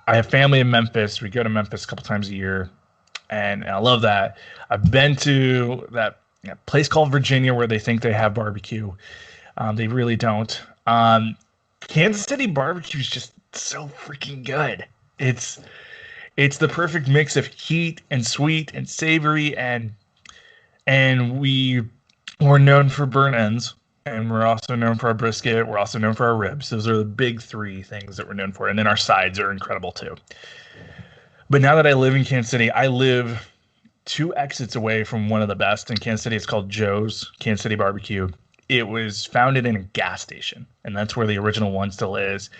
I have family in Memphis. We go to Memphis a couple times a year, and I love that. I've been to that place called Virginia where they think they have barbecue. They really don't. Kansas City barbecue is just so freaking good. It's the perfect mix of heat and sweet and savory, and we're known for burnt ends. And we're also known for our brisket. We're also known for our ribs. Those are the big 3 things that we're known for. And then our sides are incredible too. But now that I live in Kansas City, I live 2 exits away from one of the best in Kansas City. It's called Joe's Kansas City Barbecue. It was founded in a gas station, and that's where the original one still is.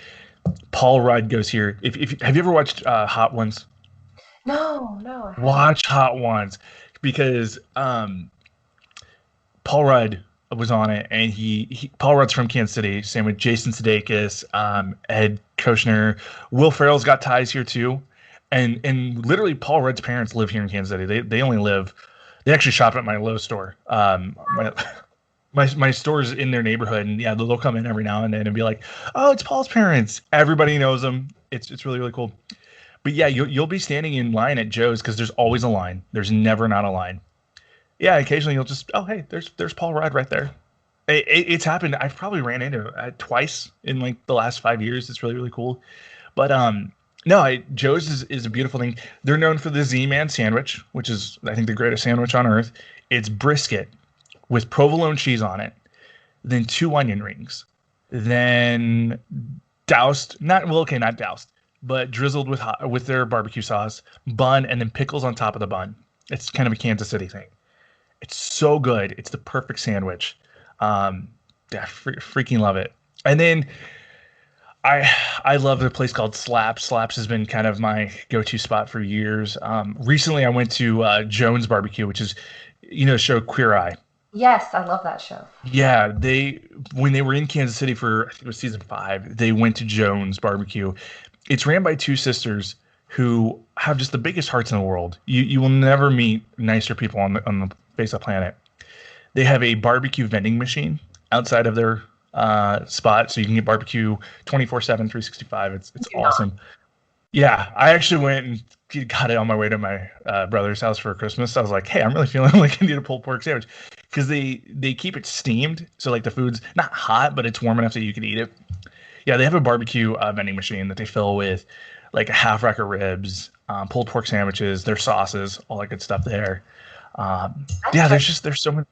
Paul Rudd goes here. If have you ever watched Hot Ones? No. Watch Hot Ones because Paul Rudd was on it, and Paul Rudd's from Kansas City. Same with Jason Sudeikis, Ed Koshner, Will Ferrell's got ties here too, and literally Paul Rudd's parents live here in Kansas City. They actually shop at my Lowe's store. My store's in their neighborhood, and yeah, they'll come in every now and then and be like, "Oh, it's Paul's parents." Everybody knows them. It's really really cool. But yeah, you'll be standing in line at Joe's because there's always a line. There's never not a line. Yeah, occasionally you'll just, oh, hey, there's Paul Rudd right there. It's happened. I've probably ran into it twice in like the last 5 years. It's really, really cool. But no, Joe's is a beautiful thing. They're known for the Z-Man sandwich, which is, I think, the greatest sandwich on earth. It's brisket with provolone cheese on it, then 2 onion rings, then not doused, but drizzled with their barbecue sauce, bun, and then pickles on top of the bun. It's kind of a Kansas City thing. It's so good. It's the perfect sandwich. Um, yeah, freaking love it. And then I love a place called Slaps. Slaps has been kind of my go-to spot for years. Recently, I went to Jones Barbecue, which is, the show Queer Eye. Yes, I love that show. Yeah, when they were in Kansas City for, I think it was season 5, they went to Jones Barbecue. It's ran by two sisters who have just the biggest hearts in the world. You will never meet nicer people on the face of the planet. They have a barbecue vending machine outside of their spot, so you can get barbecue 24/7, 365. It's awesome. Yeah, I actually went and got it on my way to my brother's house for Christmas. I was like, hey, I'm really feeling like I need a pulled pork sandwich, because they keep it steamed, so like the food's not hot, but it's warm enough that you can eat it. Yeah, they have a barbecue vending machine that they fill with like a half rack of ribs, pulled pork sandwiches, their sauces, all that good stuff there. Yeah, there's so many.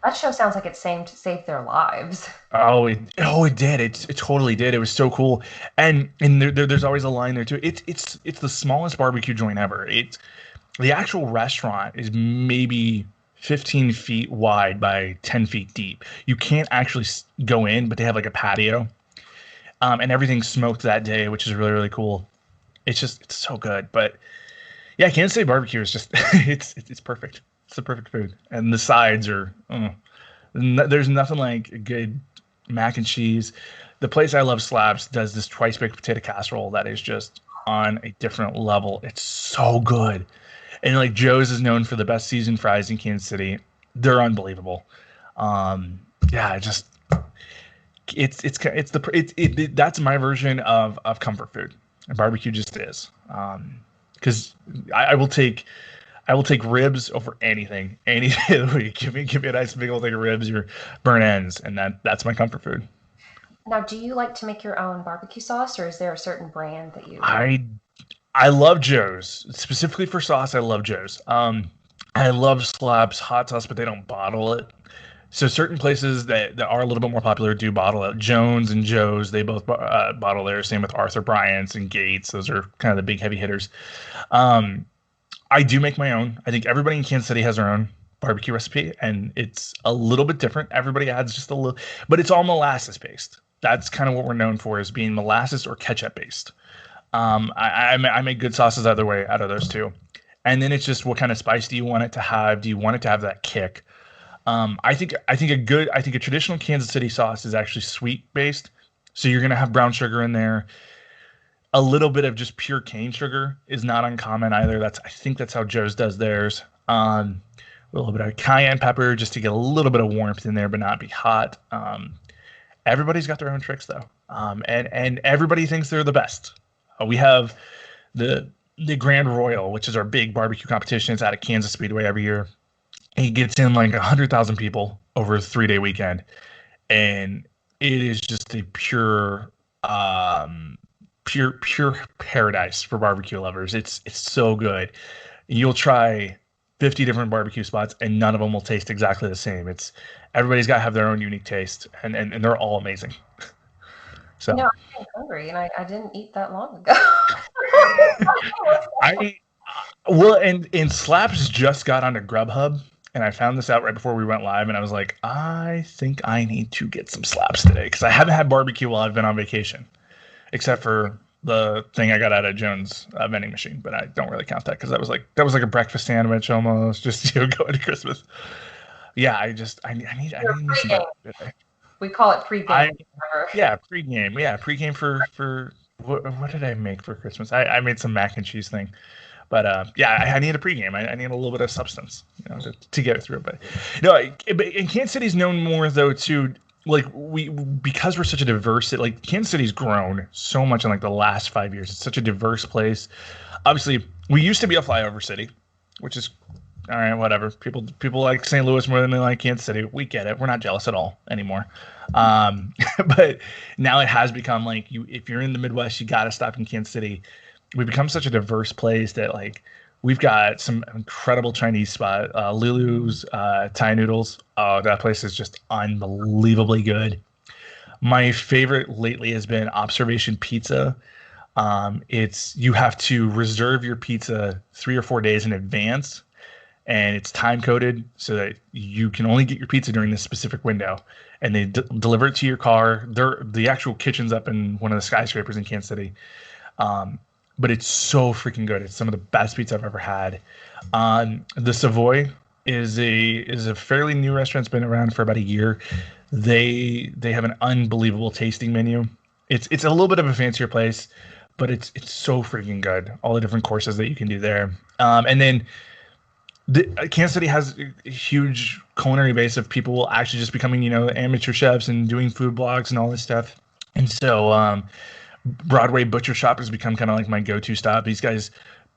That show sounds like it saved their lives. Oh, it did. It totally did. It was so cool. And there's always a line there too. It's the smallest barbecue joint ever. The actual restaurant is maybe 15 feet wide by 10 feet deep. You can't actually go in, but they have like a patio. And everything's smoked that day, which is really, really cool. It's so good. But yeah, Kansas City barbecue is just it's perfect. It's the perfect food, and the sides are. There's nothing like a good mac and cheese. The place I love, Slabs, does this twice baked potato casserole that is just on a different level. It's so good, and like Joe's is known for the best seasoned fries in Kansas City. They're unbelievable. Yeah, that's my version of comfort food. And barbecue just is. Because I will take ribs over anything any day of the week. Give me a nice big old thing of ribs, your burnt ends, and that's my comfort food. Now, do you like to make your own barbecue sauce, or is there a certain brand that you? I love Joe's, specifically for sauce. I love Joe's. I love Slab's hot sauce, but they don't bottle it. So certain places that are a little bit more popular do bottle it. Jones and Joe's, they both bottle theirs. Same with Arthur Bryant's and Gates. Those are kind of the big heavy hitters. I do make my own. I think everybody in Kansas City has their own barbecue recipe, and it's a little bit different. Everybody adds just a little, but it's all molasses based. That's kind of what we're known for, is being molasses or ketchup based. I make good sauces either way out of those two. And then it's just, what kind of spice do you want it to have? Do you want it to have that kick? I think a traditional Kansas City sauce is actually sweet based. So you're going to have brown sugar in there. A little bit of just pure cane sugar is not uncommon either. I think that's how Joe's does theirs. A little bit of cayenne pepper just to get a little bit of warmth in there, but not be hot. Everybody's got their own tricks though. And everybody thinks they're the best. We have the Grand Royal, which is our big barbecue competition. It's out of Kansas Speedway every year. It gets in like 100,000 people over a 3-day weekend, and it is just a pure paradise for barbecue lovers. It's so good. You'll try 50 different barbecue spots, and none of them will taste exactly the same. Everybody's got to have their own unique taste, and they're all amazing. So I'm getting hungry, and I didn't eat that long ago. And Slaps just got onto Grubhub. And I found this out right before we went live, and I was like, I think I need to get some Slaps today, because I haven't had barbecue while I've been on vacation, except for the thing I got out of Jones vending machine. But I don't really count that, because that was like a breakfast sandwich almost, just going to Christmas. Yeah, I need some barbecue today. We call it pregame. Yeah, pregame. Yeah, pregame for what did I make for Christmas? I made some mac and cheese thing. But yeah, I need a pregame. I need a little bit of substance, to get it through. But and Kansas City's known more though too. Like because we're such a diverse, like Kansas City's grown so much in like the last 5 years. It's such a diverse place. Obviously, we used to be a flyover city, which is all right. Whatever. People like St. Louis more than they like Kansas City. We get it. We're not jealous at all anymore. But now it has become like if you're in the Midwest, you got to stop in Kansas City. We've become such a diverse place that like we've got some incredible Chinese spot, Lulu's Thai noodles. Oh, that place is just unbelievably good. My favorite lately has been Observation Pizza. It's you have to reserve your pizza 3 or 4 days in advance, and it's time coded so that you can only get your pizza during this specific window. And they deliver it to your car. The actual kitchen's up in one of the skyscrapers in Kansas City. But it's so freaking good. It's some of the best pizza I've ever had. The Savoy is a fairly new restaurant. It's been around for about a year. They have an unbelievable tasting menu. It's a little bit of a fancier place, but it's so freaking good. All the different courses that you can do there. And then Kansas City has a huge culinary base of people actually just becoming, amateur chefs and doing food blogs and all this stuff. And so Broadway Butcher Shop has become kind of like my go-to stop. These guys,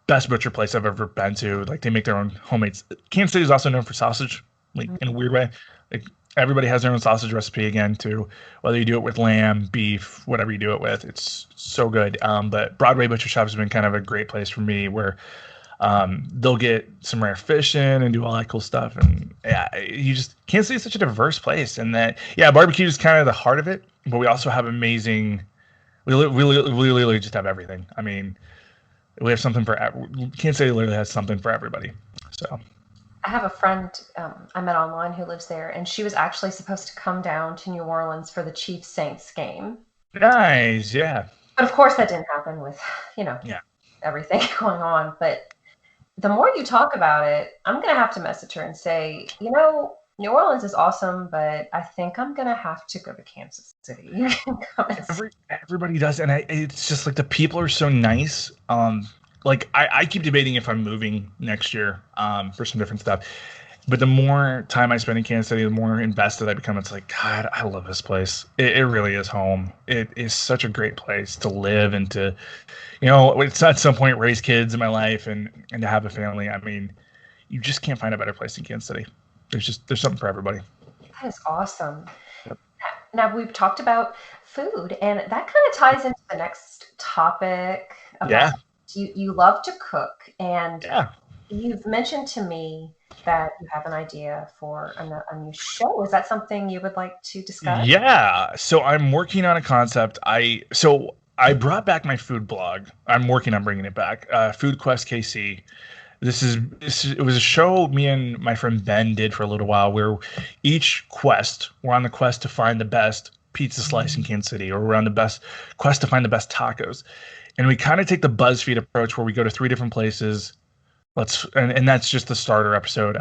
best butcher place I've ever been to. Like, they make their own homemade. Kansas City is also known for sausage, like in a weird way. Like, everybody has their own sausage recipe again too. Whether you do it with lamb, beef, whatever you do it with, it's so good. But Broadway Butcher Shop has been kind of a great place for me where they'll get some rare fish in and do all that cool stuff. And yeah, Kansas City is such a diverse place. And that, barbecue is kind of the heart of it, but we also have amazing. We literally just have everything. I mean, we have something for. Kansas City literally has something for everybody. So, I have a friend I met online who lives there, and she was actually supposed to come down to New Orleans for the Chiefs Saints game. Nice, yeah. But of course, that didn't happen with Yeah. everything going on. But the more you talk about it, I'm gonna have to message her and say, New Orleans is awesome, but I think I'm gonna have to go to Kansas City. You can come and Everybody does, and it's just like the people are so nice. Like I keep debating if I'm moving next year for some different stuff. But the more time I spend in Kansas City, the more invested I become. It's like, God, I love this place. It really is home. It is such a great place to live and to, it's at some point raise kids in my life and to have a family. I mean, you just can't find a better place in Kansas City. There's something for everybody. that is awesome. Yep. Now we've talked about food, and that kind of ties into the next topic about you love to cook, and you've mentioned to me that you have an idea for a new show. Is that something you would like to discuss? Yeah. So I'm working on a concept. I brought back my food blog. I'm working on bringing it back. Food Quest KC. It was a show me and my friend Ben did for a little while where we're on the quest to find the best pizza slice in Kansas City, or we're on the quest to find the best tacos. And we kind of take the BuzzFeed approach where we go to 3 different places. And that's just the starter episode.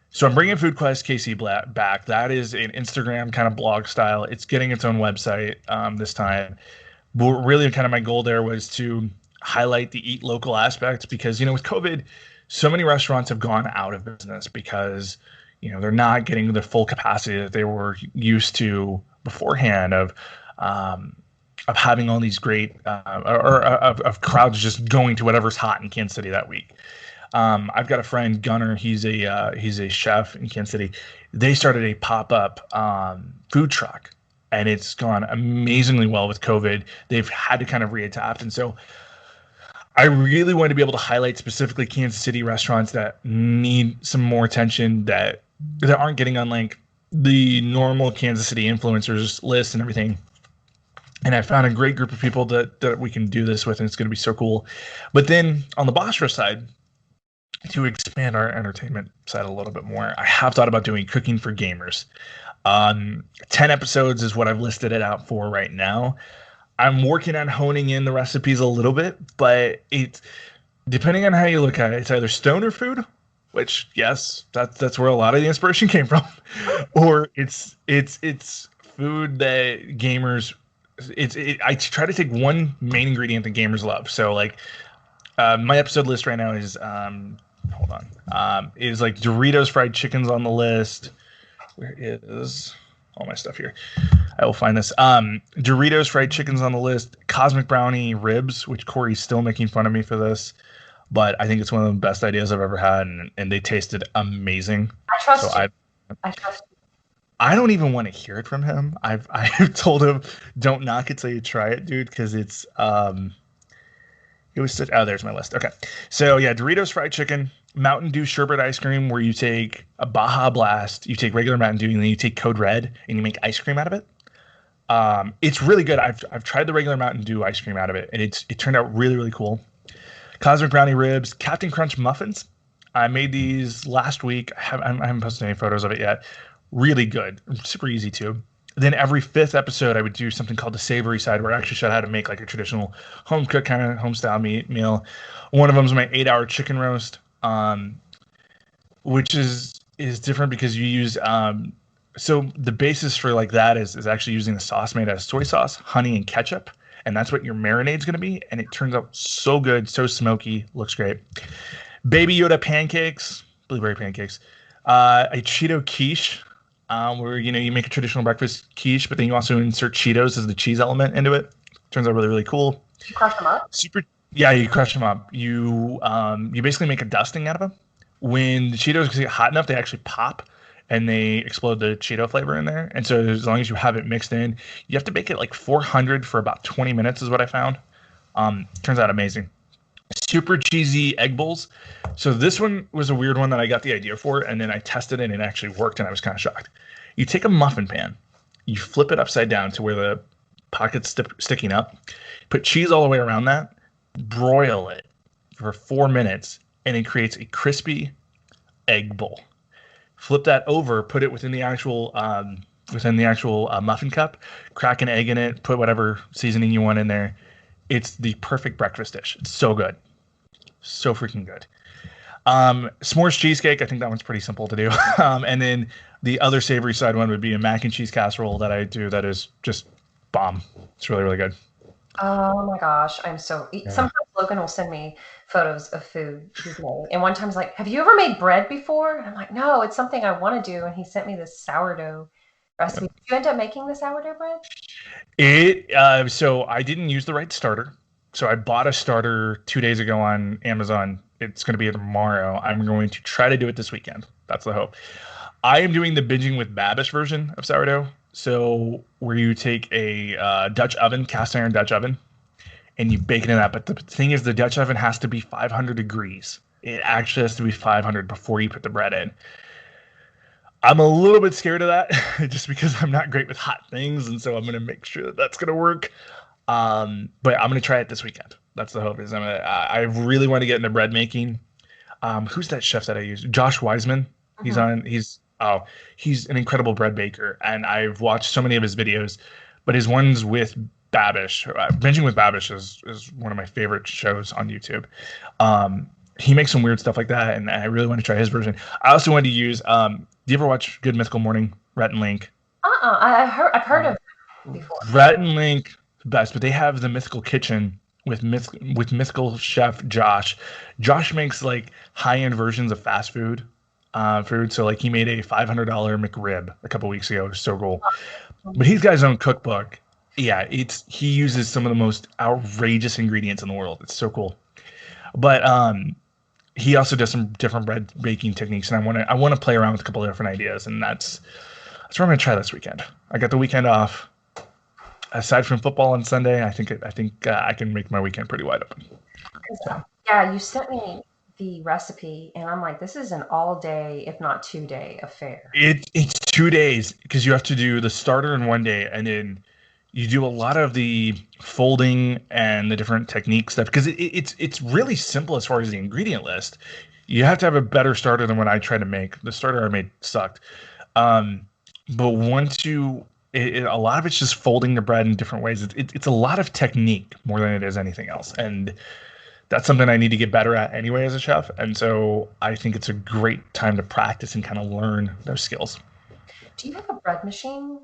So I'm bringing Food Quest KC back. That is an Instagram kind of blog style. It's getting its own website this time. But really kind of my goal there was to highlight the eat local aspect, because with COVID, so many restaurants have gone out of business because they're not getting the full capacity that they were used to beforehand of having all these great of crowds just going to whatever's hot in Kansas City that week. I've got a friend, Gunner. He's a chef in Kansas City. They started a pop-up food truck, and it's gone amazingly well with COVID. They've had to kind of readapt, and so I really want to be able to highlight specifically Kansas City restaurants that need some more attention, that aren't getting on like the normal Kansas City influencers list and everything. And I found a great group of people that we can do this with, and it's going to be so cool. But then on the Bostro side, to expand our entertainment side a little bit more, I have thought about doing cooking for gamers. 10 episodes is what I've listed it out for right now. I'm working on honing in the recipes a little bit, but it's depending on how you look at it, it's either stoner food, which yes, that's where a lot of the inspiration came from, or it's food that gamers. I try to take one main ingredient that gamers love. So like my episode list right now is is like Doritos fried chicken's on the list. Where is all my stuff here? I will find this. Doritos fried chicken's on the list. Cosmic brownie ribs, which Corey's still making fun of me for this, but I think it's one of the best ideas I've ever had, and they tasted amazing. I trust you. I trust you. I don't even want to hear it from him. I've told him, don't knock it till you try it, dude, because it's it was such. Oh, there's my list. Okay, so yeah, Doritos fried chicken, Mountain Dew sherbet ice cream, where you take a Baja Blast, you take regular Mountain Dew, and then you take Code Red, and you make ice cream out of it. It's really good. I've tried the regular Mountain Dew ice cream out of it, and it turned out really really cool. Cosmic brownie ribs, Captain Crunch muffins. I made these last week. I haven't posted any photos of it yet. Really good, super easy too. Then every fifth episode, I would do something called the savory side, where I actually showed how to make like a traditional home cooked kind of home style meal. One of them is my 8 hour chicken roast, which is different because you use so the basis for like that is actually using the sauce made out of soy sauce, honey, and ketchup, and that's what your marinade's going to be. And it turns out so good, so smoky, looks great. Baby Yoda pancakes, blueberry pancakes, a Cheeto quiche, where you make a traditional breakfast quiche, but then you also insert Cheetos as the cheese element into it. Turns out really really cool. You crush them up? Super. Yeah, you crush them up. You basically make a dusting out of them. When the Cheetos get hot enough, they actually pop and they explode the Cheeto flavor in there. And so as long as you have it mixed in, you have to bake it like 400 for about 20 minutes is what I found. Turns out amazing. Super cheesy egg bowls. So this one was a weird one that I got the idea for, and then I tested it and it actually worked, and I was kind of shocked. You take a muffin pan, you flip it upside down to where the pocket's sticking up, put cheese all the way around that, broil it for 4 minutes, and it creates a crispy egg bowl. Flip that over, put it within the actual muffin cup, crack an egg in it, put whatever seasoning you want in there. It's the perfect breakfast dish. It's so good. So freaking good. S'mores cheesecake, I think that one's pretty simple to do. And then the other savory side one would be a mac and cheese casserole that I do that is just bomb. It's really, really good. Oh my gosh, Yeah. sometimes Logan will send me photos of food he's made. And one time he's like, "Have you ever made bread before?" And I'm like, "No, it's something I want to do." And he sent me this sourdough recipe. Did you end up making the sourdough bread? So I didn't use the right starter. So I bought a starter 2 days ago on Amazon. It's going to be here tomorrow. I'm going to try to do it this weekend. That's the hope. I am doing the binging with Babish version of sourdough. So where you take a Dutch oven, cast iron Dutch oven, and you bake it in that. But the thing is, the Dutch oven has to be 500 degrees. It actually has to be 500 before you put the bread in. I'm a little bit scared of that just because I'm not great with hot things, and so I'm going to make sure that that's going to work. But I'm going to try it this weekend. That's the hope. I really want to get into bread making. Who's that chef that I use? Josh Wiseman. He's Mhm. on. He's an incredible bread baker, and I've watched so many of his videos. But his ones with Babish, Binging with Babish is one of my favorite shows on YouTube. He makes some weird stuff like that, and I really want to try his version. I also wanted to use. Do you ever watch Good Mythical Morning? Rhett and Link. I've heard of it before. Rhett and Link, best, but they have the Mythical Kitchen with mythical chef Josh. Josh makes like high end versions of fast food. So like he made a $500 McRib a couple weeks ago. It was so cool. But he's got his own cookbook. Yeah, he uses some of the most outrageous ingredients in the world. It's so cool. But he also does some different bread baking techniques, and I want to play around with a couple of different ideas, and that's what I'm gonna try this weekend. I got the weekend off. Aside from football on Sunday, I can make my weekend pretty wide open. 'Cause, So yeah, you sent me the recipe, and I'm like, this is an all day, if not 2 day affair. it's 2 days because you have to do the starter in one day, and then you do a lot of the folding and the different technique stuff because it's really simple as far as the ingredient list. You have to have a better starter than what I tried to make. The starter I made sucked. Um, but once a lot of it's just folding the bread in different ways. It's a lot of technique more than it is anything else, and that's something I need to get better at anyway as a chef. And so I think it's a great time to practice and kind of learn those skills. Do you have a bread machine?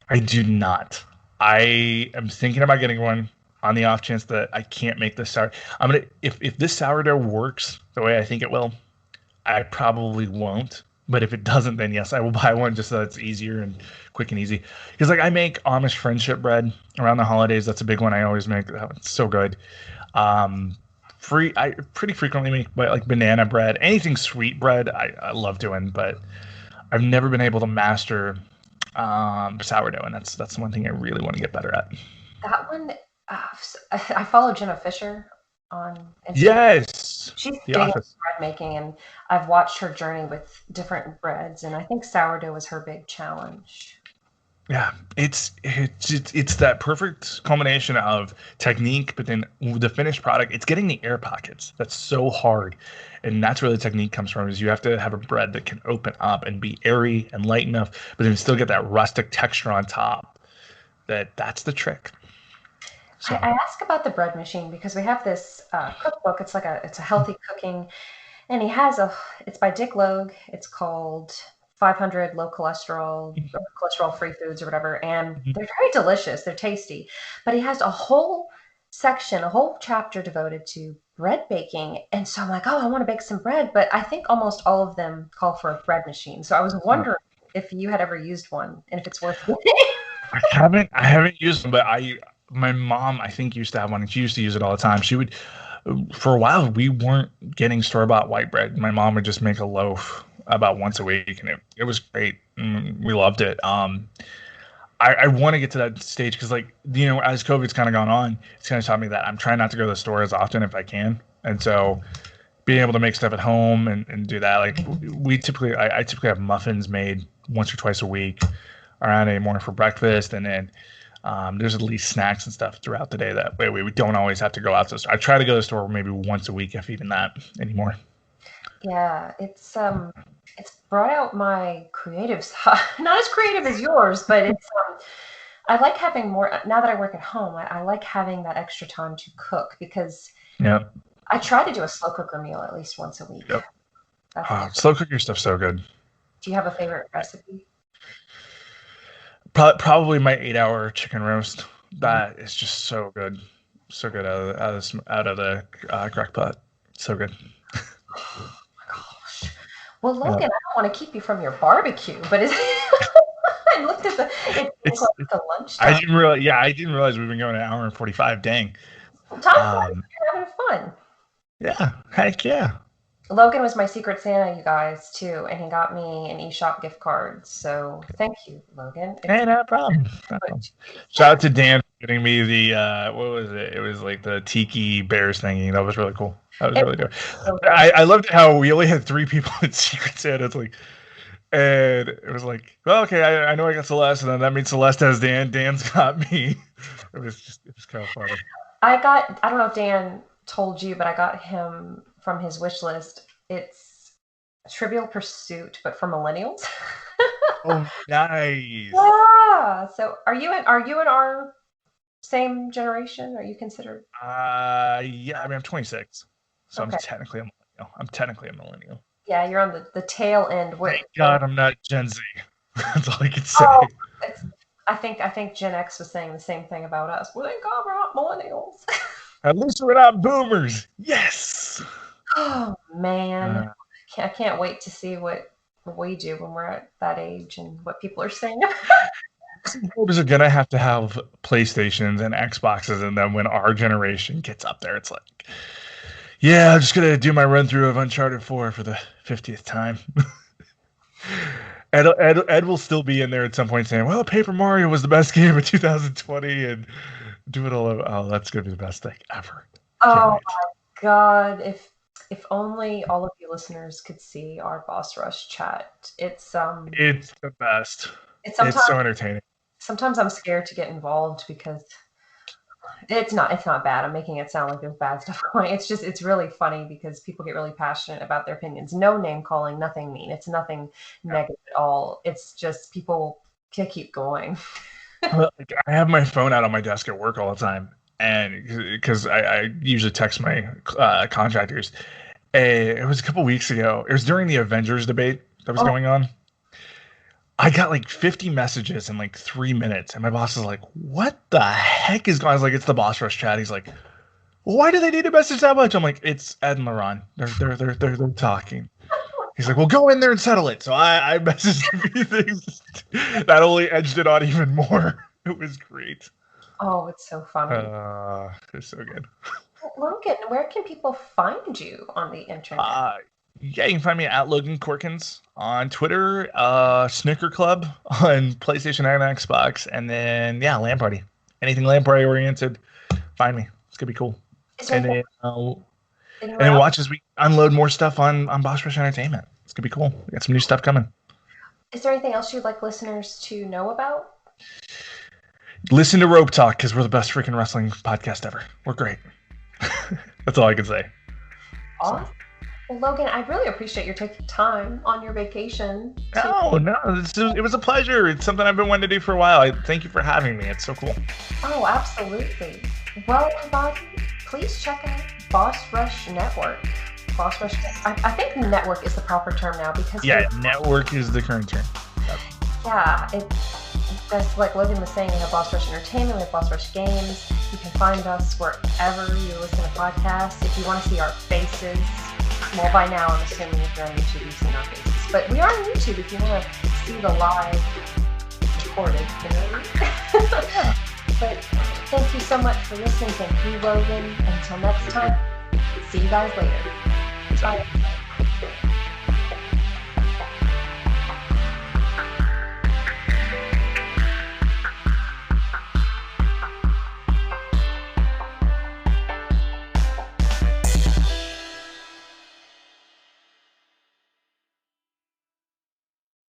I do not. I am thinking about getting one on the off chance that I can't make this sour. I'm gonna if this sourdough works the way I think it will, I probably won't. But if it doesn't, then yes, I will buy one just so it's easier and quick and easy. Because like I make Amish friendship bread around the holidays. That's a big one I always make. Oh, it's so good. Um, I pretty frequently make like banana bread, anything sweet bread. I love doing, but I've never been able to master sourdough, and that's one thing I really want to get better at. That one, I follow Jenna Fisher on Instagram. Yes, She's The big into Office. bread making, and I've watched her journey with different breads, and I think sourdough is her big challenge. Yeah, it's that perfect combination of technique, but then the finished product. It's getting the air pockets. That's so hard, and that's where the technique comes from. Is you have to have a bread that can open up and be airy and light enough, but then still get that rustic texture on top. That's the trick. I, So I ask about the bread machine because we have this cookbook. It's a healthy cooking, and it's by Dick Logue. It's called 500 low cholesterol, or cholesterol free foods or whatever, and they're very delicious. They're tasty, but he has a whole section, a whole chapter devoted to bread baking. And so I'm like, oh, I want to bake some bread, but I think almost all of them call for a bread machine. So I was wondering if you had ever used one and if it's worth getting. I haven't used them, but I my mom I think used to have one, and she used to use it all the time. She would for a while we weren't getting store bought white bread. My mom would just make a loaf about once a week, and it was great. We loved it. I want to get to that stage because, like, as COVID's kind of gone on, it's kind of taught me that I'm trying not to go to the store as often if I can, and so being able to make stuff at home and do that. Like I typically have muffins made once or twice a week around a morning for breakfast, and then there's at least snacks and stuff throughout the day. That way we don't always have to go out to the store. I try to go to the store maybe once a week, if even that anymore. Yeah, it's brought out my creative side. Not as creative as yours, but I like having more now that I work at home. I like having that extra time to cook because Yeah. I try to do a slow cooker meal at least once a week. Yep. That's it. Slow cooker stuff's so good. Do you have a favorite recipe? Probably my 8 hour chicken roast. Mm. That is just so good out of the crock pot. So good. Oh my gosh. Well, Yeah. Logan, I don't want to keep you from your barbecue, but I looked at it's It's like the I lunchtime. didn't realize. Yeah, I didn't realize we've been going an hour and 45. Dang. Time flies. Um. You're having fun. Yeah. Heck yeah. Logan was my secret Santa, you guys, too, and he got me an eShop gift card. So thank you, Logan. It's Hey, no problem. No put problem. Shout out to Dan for getting me the what was it? It was like the tiki bears thingy. That was really cool. That was it really good. so good. I loved how we only had three people in Secret Santa. It's like, and it was like, well, okay, I know I got Celeste, and then that means Celeste has Dan. Dan's got me. It was kind of funny. I don't know if Dan told you, but I got him from his wish list. It's Trivial Pursuit, but for millennials. Oh, nice. Yeah. So are you in our same generation? Are you considered? Yeah. I mean, I'm 26, so I'm Okay. technically a millennial. I'm technically a millennial. Yeah, you're on the tail end where Thank God I'm not Gen Z. That's all I can oh, say. it's I think Gen X was saying the same thing about us. Well, thank God we're not millennials. At least we're not boomers. Yes. Oh man, Uh, I can't wait to see what we do when we're at that age and what people are saying. boomers are gonna have to have PlayStations and Xboxes, and then when our generation gets up there, it's like, yeah, I'm just gonna do my run through of Uncharted 4 for the 50th time. Ed will still be in there at some point saying, "Well, Paper Mario was the best game of 2020," and do it all over. Oh, that's gonna be the best thing ever. Can't Oh wait. God, if only all of you listeners could see our Boss Rush chat. It's the best. It's It's sometimes so entertaining. sometimes I'm scared to get involved because it's not bad. I'm making it sound like there's bad stuff going. It's really funny because people get really passionate about their opinions. No name calling, nothing mean. It's nothing negative at all. It's just people can keep going. Well, like, I have my phone out on my desk at work all the time, and because I usually text my contractors. It was a couple weeks ago. It was during the Avengers debate that was Oh, going on. I got like 50 messages in like 3 minutes, and my boss is like, "What the heck is going?" I was like, "It's the Boss Rush chat." He's like, well, "Why do they need to message that much?" I'm like, "It's Ed and Laron. They're talking." He's like, "Well, go in there and settle it." So I messaged a few things that only edged it on even more. It was great. oh, it's so funny. It's so good. Logan, where can people find you on the internet? Uh, yeah, you can find me at Logan Corkins on Twitter, Snicker Club on PlayStation and Xbox, and then yeah, LAN Party. Anything LAN Party oriented, find me. It's gonna be cool. Is there And anything then anywhere else? watch as we unload more stuff on Boss Rush Entertainment. It's gonna be cool. We got some new stuff coming. Is there anything else you'd like listeners to know about? Listen to Rope Talk because we're the best freaking wrestling podcast ever. We're great. That's all I can say. Awesome. Well, Logan, I really appreciate your taking time on your vacation. No, it was a pleasure. It's something I've been wanting to do for a while. Thank you for having me. It's so cool. Oh, absolutely. Well, everybody, please check out Boss Rush Network. Boss Rush. I think network is the proper term now because network is the current term. Yeah, that's like Logan was saying. We have Boss Rush Entertainment. We have Boss Rush Games. You can find us wherever you listen to podcasts. If you want to see our faces. Well, by now, I'm assuming if you're on YouTube, you've seen our faces. But we are on YouTube if you want to see the live recorded, you know? But thank you so much for listening. Thank you, Logan. Until next time, see you guys later. Bye.